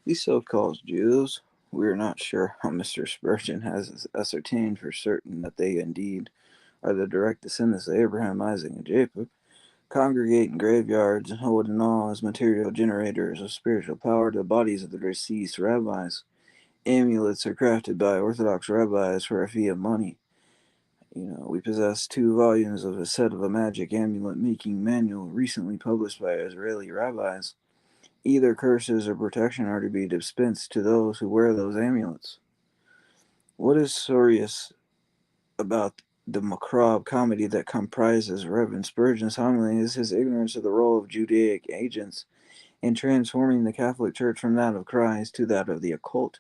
S2: "These so-called Jews, we are not sure how Mr. Spurgeon has ascertained for certain that they indeed are the direct descendants of Abraham, Isaac, and Jacob, congregate in graveyards and hold in awe as material generators of spiritual power the bodies of the deceased rabbis. Amulets are crafted by Orthodox rabbis for a fee of money. We possess 2 volumes of a set of a magic amulet making manual recently published by Israeli rabbis. Either curses or protection are to be dispensed to those who wear those amulets. What is serious about the macabre comedy that comprises Reverend Spurgeon's homily is his ignorance of the role of Judaic agents in transforming the Catholic Church from that of Christ to that of the occult.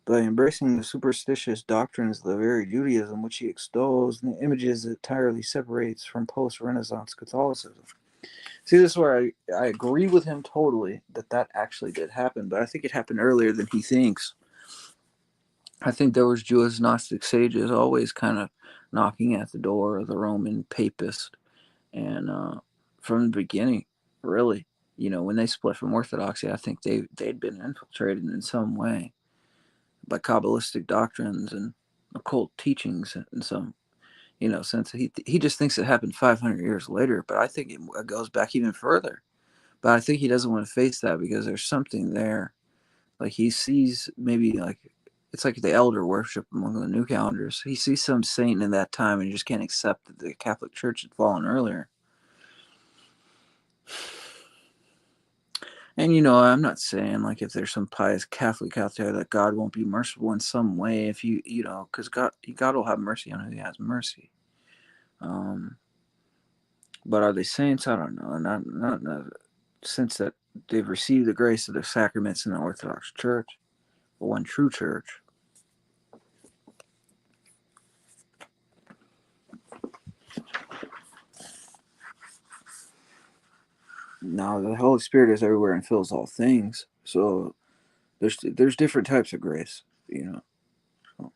S2: By embracing the superstitious doctrines of the very Judaism which he extols, and the images it entirely separates from post-Renaissance Catholicism." See, this is where I agree with him totally that actually did happen, but I think it happened earlier than he thinks. I think there was Jewish Gnostic sages always kind of knocking at the door of the Roman papist, and from the beginning, really, when they split from Orthodoxy, I think they'd been infiltrated in some way by Kabbalistic doctrines and occult teachings in some sense. He just thinks it happened 500 years later, but I think it goes back even further. But I think he doesn't want to face that because there's something there. Like he sees maybe like it's like the elder worship among the new calendars. He sees some saint in that time and he just can't accept that the Catholic Church had fallen earlier. And I'm not saying like if there's some pious Catholic out there that God won't be merciful in some way if because God will have mercy on who He has mercy. But are they saints? I don't know. Not in the sense that they've received the grace of the sacraments in the Orthodox Church, the one true Church. Now the Holy Spirit is everywhere and fills all things. So there's different types of grace. So,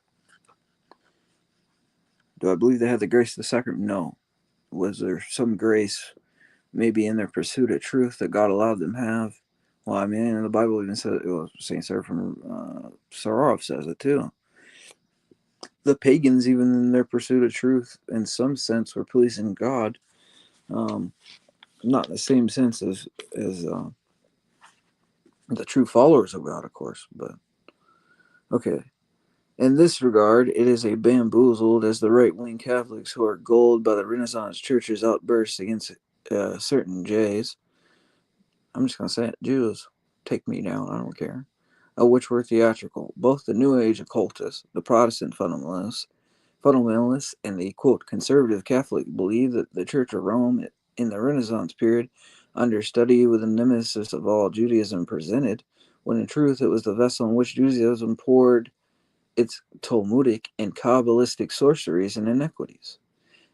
S2: do I believe they had the grace of the sacrament? No. Was there some grace maybe in their pursuit of truth that God allowed them to have? Well, I mean, the Bible even says, well, Saint Seraphim Sarov says it too. The pagans, even in their pursuit of truth, in some sense, were pleasing God. Not in the same sense as the true followers of God, of course. But okay, in this regard, it is a bamboozled as the right-wing Catholics who are gulled by the Renaissance Church's outbursts against certain Jays. I'm just gonna say it, Jews. Take me down, I don't care. Which were theatrical. Both the New Age occultists, the Protestant fundamentalists, and the quote conservative Catholic believe that the Church of Rome in the Renaissance period understudy with the nemesis of all Judaism presented, when in truth it was the vessel in which Judaism poured its Talmudic and Kabbalistic sorceries and iniquities.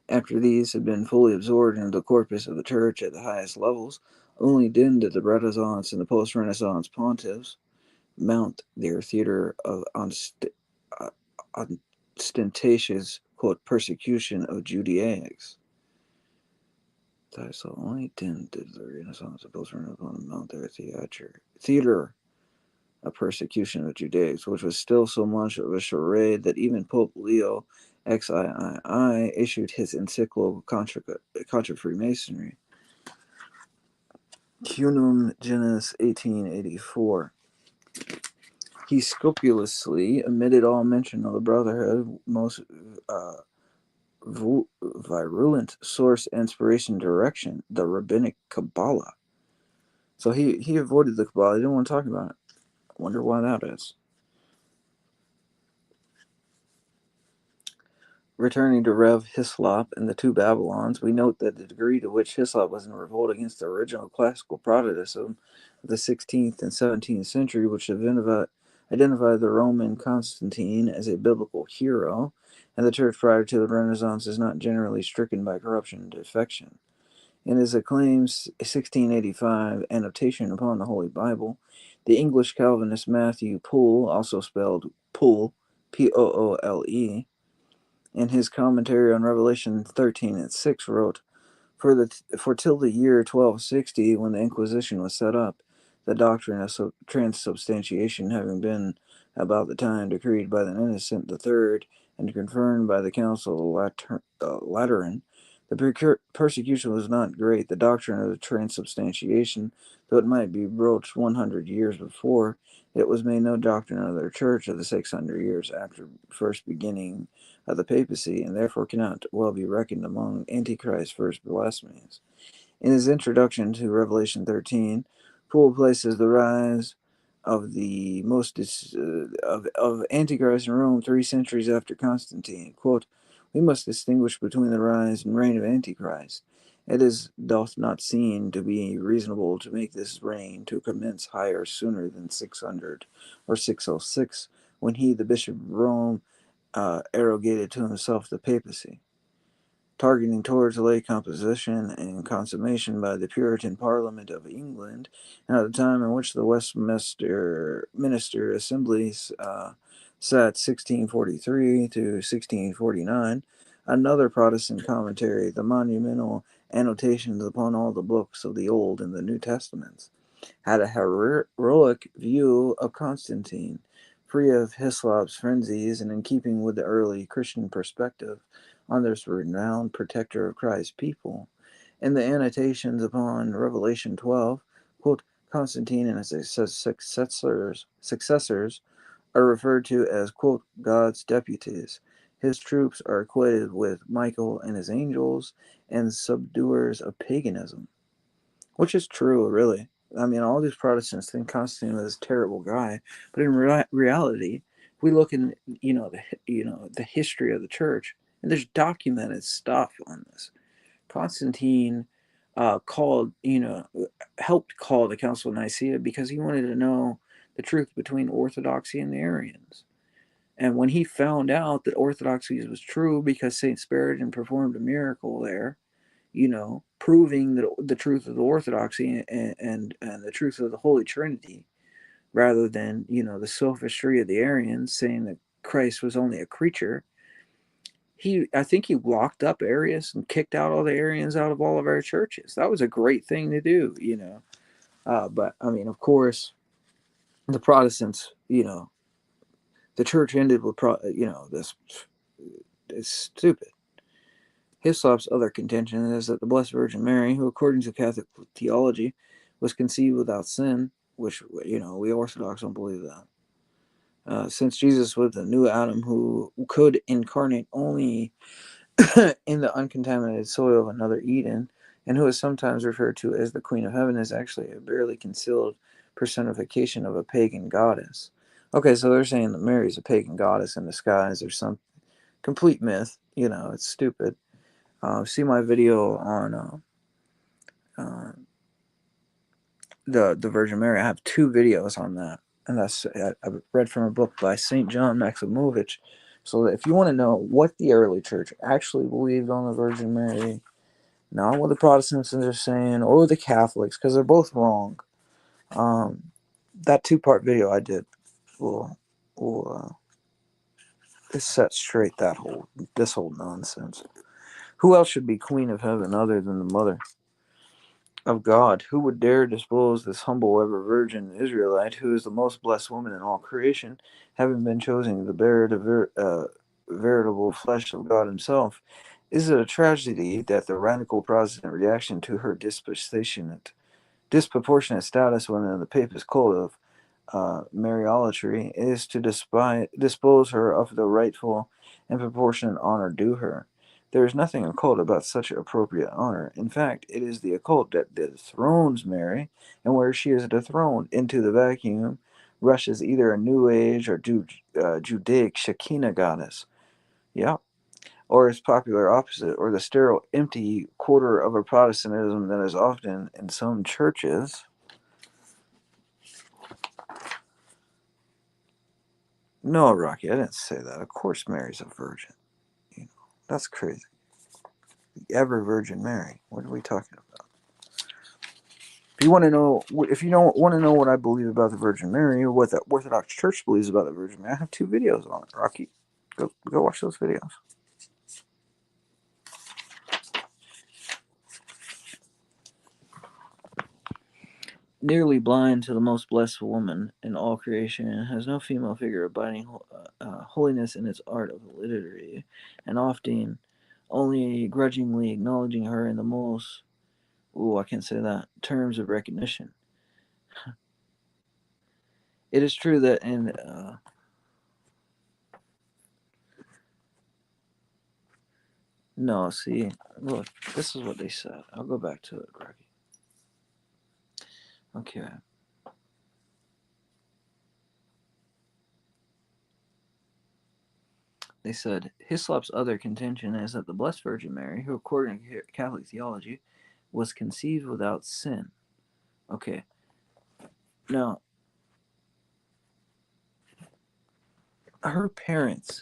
S2: After these had been fully absorbed into the corpus of the Church at the highest levels, only then did the Renaissance and the post-Renaissance pontiffs mount their theater of uh, ostentatious quote persecution of Judaizers. So only then did the Renaissance and post-Renaissance mount their theater of persecution of Judaizers, which was still so much of a charade that even Pope Leo XIII issued his encyclical contra Freemasonry, Cunum Genus 1884. He scrupulously omitted all mention of the Brotherhood, most virulent source, inspiration, direction, the rabbinic Kabbalah. So he avoided the Kabbalah. He didn't want to talk about it. I wonder why that is. Returning to Rev. Hislop and the two Babylons, we note that the degree to which Hislop was in revolt against the original classical Protestantism of the 16th and 17th century, which identified the Roman Constantine as a biblical hero, and the church prior to the Renaissance is not generally stricken by corruption and defection. In his acclaimed 1685 annotation upon the Holy Bible, the English Calvinist Matthew Poole, also spelled Poole, Poole, in his commentary on Revelation 13 and 6 wrote, For till the year 1260, when the Inquisition was set up, the doctrine of transubstantiation having been about the time decreed by the Innocent the Third and confirmed by the Council of Lateran, the persecution was not great. The doctrine of transubstantiation, though it might be broached 100 years before, it was made no doctrine of their church of the 600 years after first beginning of the papacy, and therefore cannot well be reckoned among Antichrist's first blasphemies. In his introduction to Revelation 13, Poole places the rise of the of Antichrist in Rome 3 centuries after Constantine. Quote, we must distinguish between the rise and reign of Antichrist. It is doth not seem to be reasonable to make this reign to commence higher sooner than 600 or 606, when he, the Bishop of Rome, arrogated to himself the papacy, targeting towards lay composition and consummation by the Puritan Parliament of England, and at the time in which the Westminster Minister Assemblies sat 1643 to 1649. Another Protestant commentary, the monumental annotations upon all the books of the Old and the New Testaments, had a heroic view of Constantine, free of Hislop's frenzies and in keeping with the early Christian perspective on this renowned protector of Christ's people. In the annotations upon Revelation 12, Quote, Constantine and his successors are referred to as, quote, God's deputies. His troops are equated with Michael and his angels and subduers of paganism, which is true, really. I mean, all these Protestants think Constantine was a terrible guy, but in reality, if we look in, the history of the church, and there's documented stuff on this. Constantine called, helped call the Council of Nicaea because he wanted to know the truth between Orthodoxy and the Arians. And when he found out that Orthodoxy was true because Saint Spiridon performed a miracle there, proving the truth of the Orthodoxy and the truth of the Holy Trinity, rather than, the sophistry of the Arians saying that Christ was only a creature. I think he locked up Arius and kicked out all the Arians out of all of our churches. That was a great thing to do. But I mean, of course, the Protestants, the church ended with, this is stupid. Hislop's other contention is that the Blessed Virgin Mary, who according to Catholic theology was conceived without sin, which, we Orthodox don't believe that. Since Jesus was the new Adam who could incarnate only in the uncontaminated soil of another Eden, and who is sometimes referred to as the Queen of Heaven, is actually a barely concealed personification of a pagan goddess. Okay, so they're saying that Mary's a pagan goddess in disguise or some complete myth. It's stupid. See my video on the Virgin Mary. I have 2 videos on that, and I read from a book by Saint John Maximovich. So if you want to know what the early church actually believed on the Virgin Mary, not what the Protestants are saying or the Catholics, because they're both wrong. That 2-part video I did will set straight this whole nonsense. Who else should be Queen of Heaven other than the Mother of God? Who would dare dispose this humble ever virgin Israelite, who is the most blessed woman in all creation, having been chosen to bear the veritable flesh of God Himself? Is it a tragedy that the radical Protestant reaction to her disproportionate status within the Papist cult of Mariolatry is to dispose her of the rightful and proportionate honor due her? There is nothing occult about such appropriate honor. In fact, it is the occult that dethrones Mary, and where she is dethroned, into the vacuum rushes either a New Age or Judaic Shekinah goddess. Yeah. Or its popular opposite, or the sterile, empty quarter of a Protestantism that is often in some churches. No, Rocky, I didn't say that. Of course Mary's a virgin. That's crazy. The ever Virgin Mary. What are we talking about? If you want to know, if you don't want to know what I believe about the Virgin Mary or what the Orthodox Church believes about the Virgin Mary, I have 2 videos on it, Rocky. Go watch those videos. Nearly blind to the most blessed woman in all creation, has no female figure abiding holiness in its art of literary, and often only grudgingly acknowledging her in the most, I can't say that, terms of recognition. It is true that in no, see, look, this is what they said. I'll go back to it, Rocky. Okay. They said Hislop's other contention is that the Blessed Virgin Mary, who according to Catholic theology was conceived without sin. Okay. Now, her parents.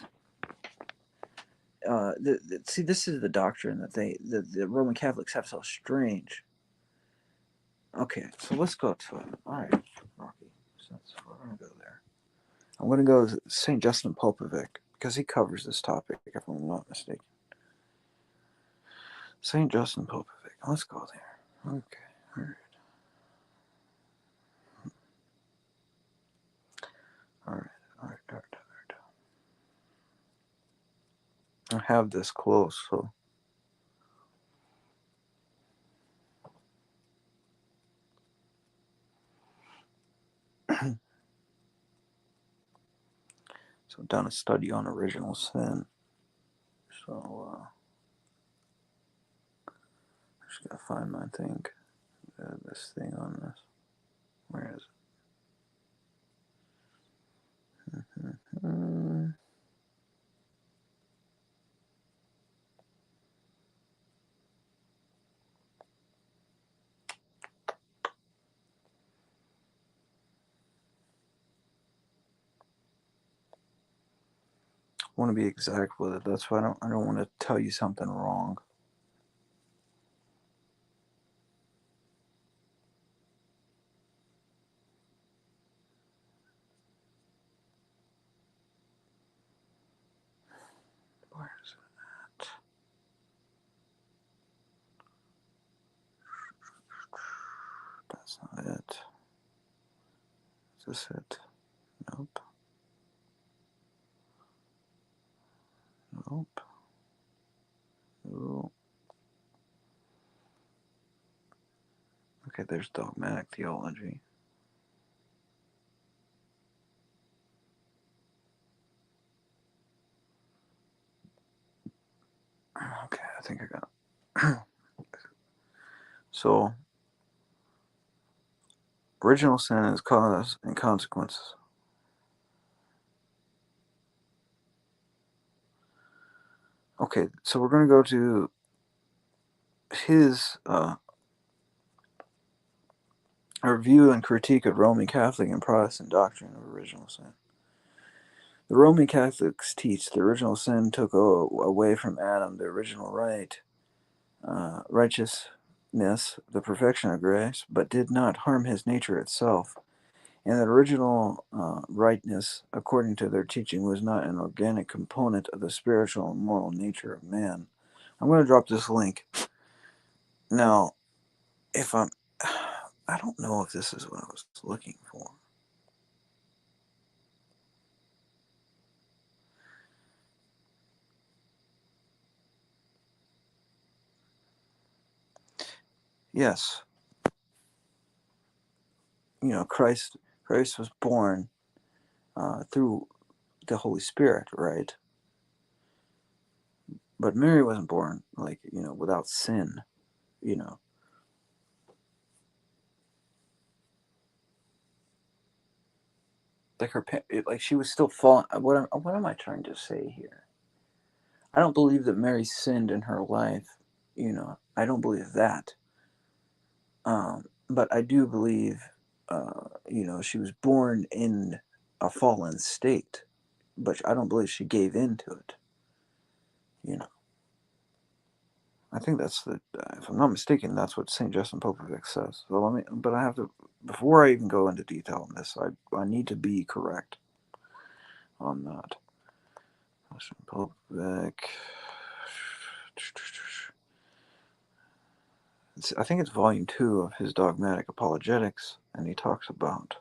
S2: See, this is the doctrine that the Roman Catholics have so strange. Okay, so let's go to it. All right, Rocky. Since we're gonna go there, I'm gonna go to Saint Justin Popovic because he covers this topic, if I'm not mistaken. Saint Justin Popovic. Let's go there. Okay. All right. All right. All right. All right. I have this close, so
S1: done a study on original sin. So I just gotta find my thing. This thing on this. Where is it? I want to be exact with it. That's why I don't want to tell you something wrong. Where is it at? That's not it. Is this it? Nope. Nope. Nope. Okay, there's dogmatic theology. Okay, I think I got it. So, original sin is cause and consequences. Okay, so we're going to go to his review and critique of Roman Catholic and Protestant doctrine of original sin. The Roman Catholics teach the original sin took away from Adam the original righteousness, the perfection of grace, but did not harm his nature itself. And that original rightness, according to their teaching, was not an organic component of the spiritual and moral nature of man. I'm going to drop this link. Now, if I'm... I don't know if this is what I was looking for. Yes, Christ was born through the Holy Spirit, right? But Mary wasn't born without sin, you know. Like she was still falling. What am I trying to say here? I don't believe that Mary sinned in her life, I don't believe that. But I do believe, she was born in a fallen state, but I don't believe she gave in to it, you know. I think if I'm not mistaken, that's what St. Justin Popovic says. So but I have to, before I even go into detail on this, I need to be correct on that. Justin Popovic. I think it's volume 2 of his Dogmatic Apologetics, and he talks about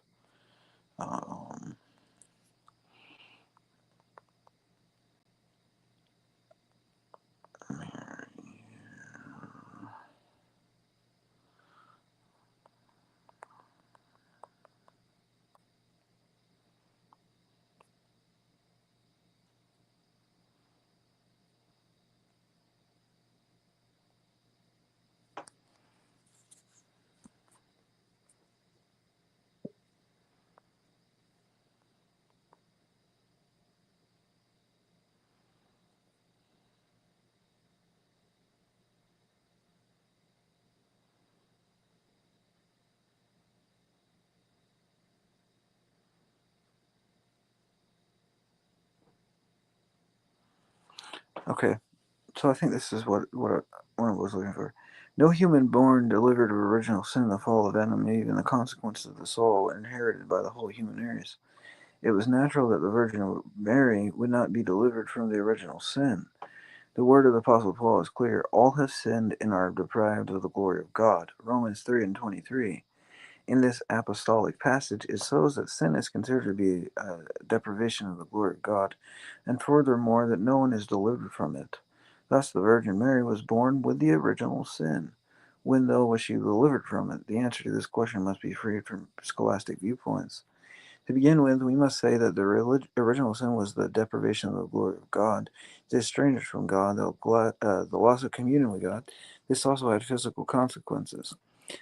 S1: okay, so I think this is what I was looking for. No human born delivered of original sin in the fall of Adam and Eve, and the consequences of the soul inherited by the whole human race. It was natural that the Virgin Mary would not be delivered from the original sin. The word of the Apostle Paul is clear. All have sinned and are deprived of the glory of God. Romans 3:23. In this apostolic passage, it shows that sin is considered to be a deprivation of the glory of God, and furthermore that no one is delivered from it. Thus, the Virgin Mary was born with the original sin. When, though, was she delivered from it? The answer to this question must be freed from scholastic viewpoints. To begin with, we must say that the original sin was the deprivation of the glory of God, the estrangement from God, the loss of communion with God. This also had physical consequences.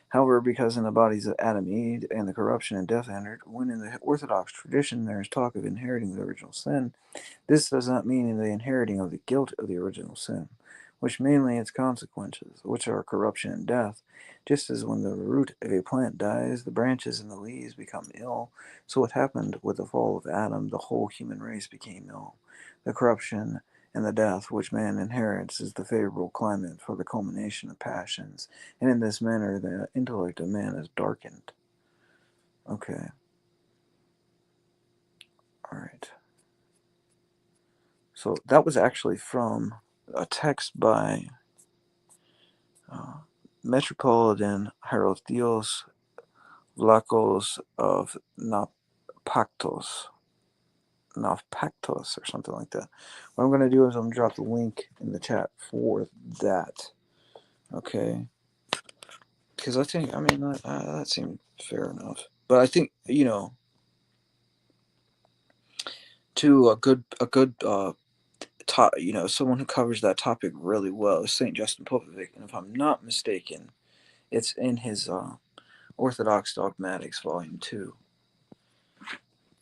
S1: However, because in the bodies of Adam and Eve and the corruption and death entered, when in the Orthodox tradition there is talk of inheriting the original sin, this does not mean in the inheriting of the guilt of the original sin, which mainly its consequences, which are corruption and death. Just as when the root of a plant dies, the branches and the leaves become ill, so what happened with the fall of Adam, the whole human race became ill. The corruption and the death which man inherits is the favorable climate for the culmination of passions, and in this manner the intellect of man is darkened. Okay, alright. So that was actually from a text by uh, Metropolitan Hierotheos Vlachos of Napactos, Navpactos, or something like that. What I'm going to do is I'm going to drop the link in the chat for that. Okay? Because I think, I mean, that seemed fair enough. But I think, to someone who covers that topic really well is Saint Justin Popovic, and if I'm not mistaken, it's in his Orthodox Dogmatics, Volume 2.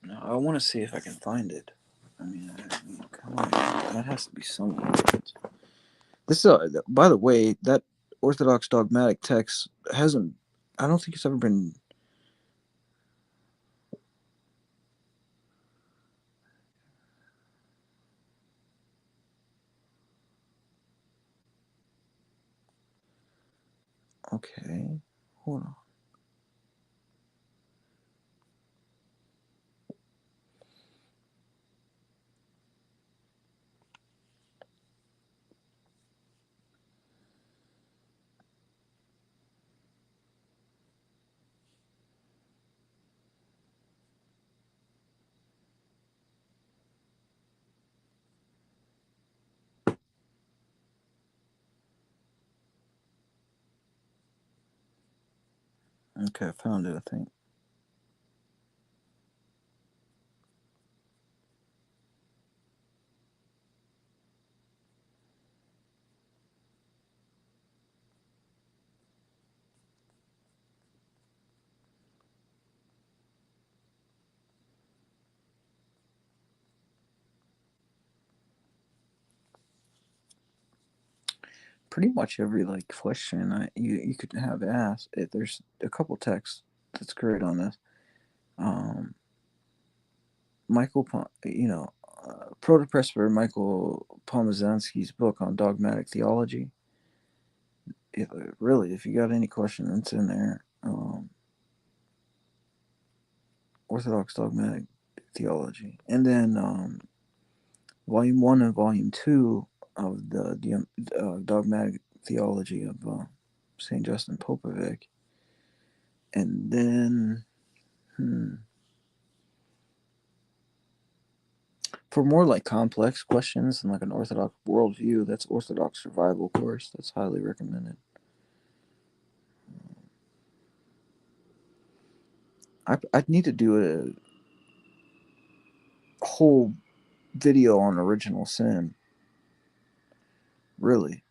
S1: Now, I want to see if I can find it. I mean, come on, that has to be somewhere. This, by the way, that Orthodox Dogmatic text hasn't. I don't think it's ever been. Okay, hold on. Okay, I found it. I think. Pretty much every question you could have asked. There's a couple texts that's great on this. Um, Michael, Protopresbyter Michael Pomazanski's book on dogmatic theology. Really, if you got any question, it's in there. Orthodox dogmatic theology, and then volume 1 and volume 2 of the dogmatic theology of Saint Justin Popovic, and then for more complex questions and an Orthodox worldview, that's Orthodox Survival course. That's highly recommended. I'd need to do a whole video on original sin, really.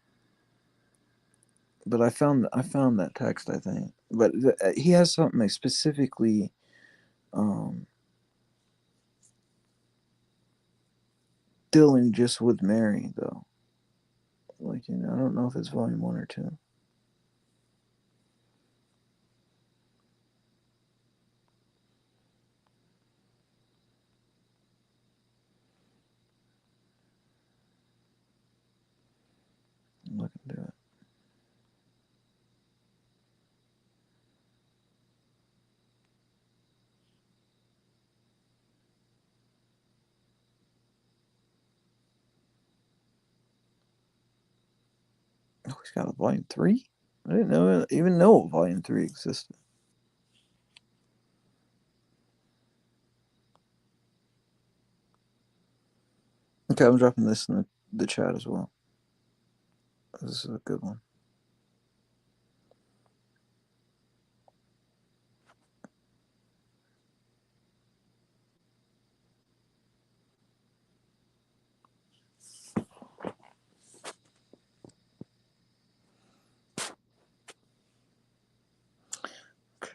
S1: But I found that text, I think. But he has something specifically dealing just with Mary, though. I don't know if it's volume 1 or 2. I'm looking through it. Oh, he's got a volume 3? I didn't even know volume 3 existed. Okay, I'm dropping this in the chat as well. This is a good one.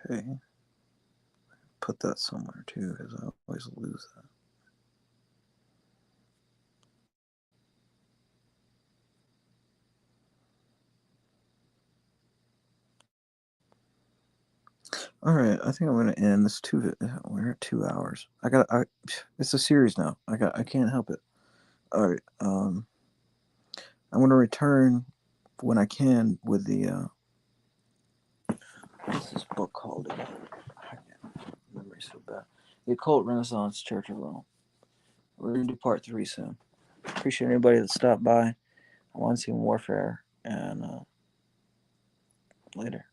S1: Okay. Put that somewhere too, because I always lose that. All right, I think I'm gonna end this. We're at 2 hours. It's a series now. I can't help it. All right. I'm gonna return when I can with the. What's this book called again? I can't remember so bad. The Occult Renaissance Church of Rome. We're gonna do part 3 soon. Appreciate anybody that stopped by. I want to see warfare and later.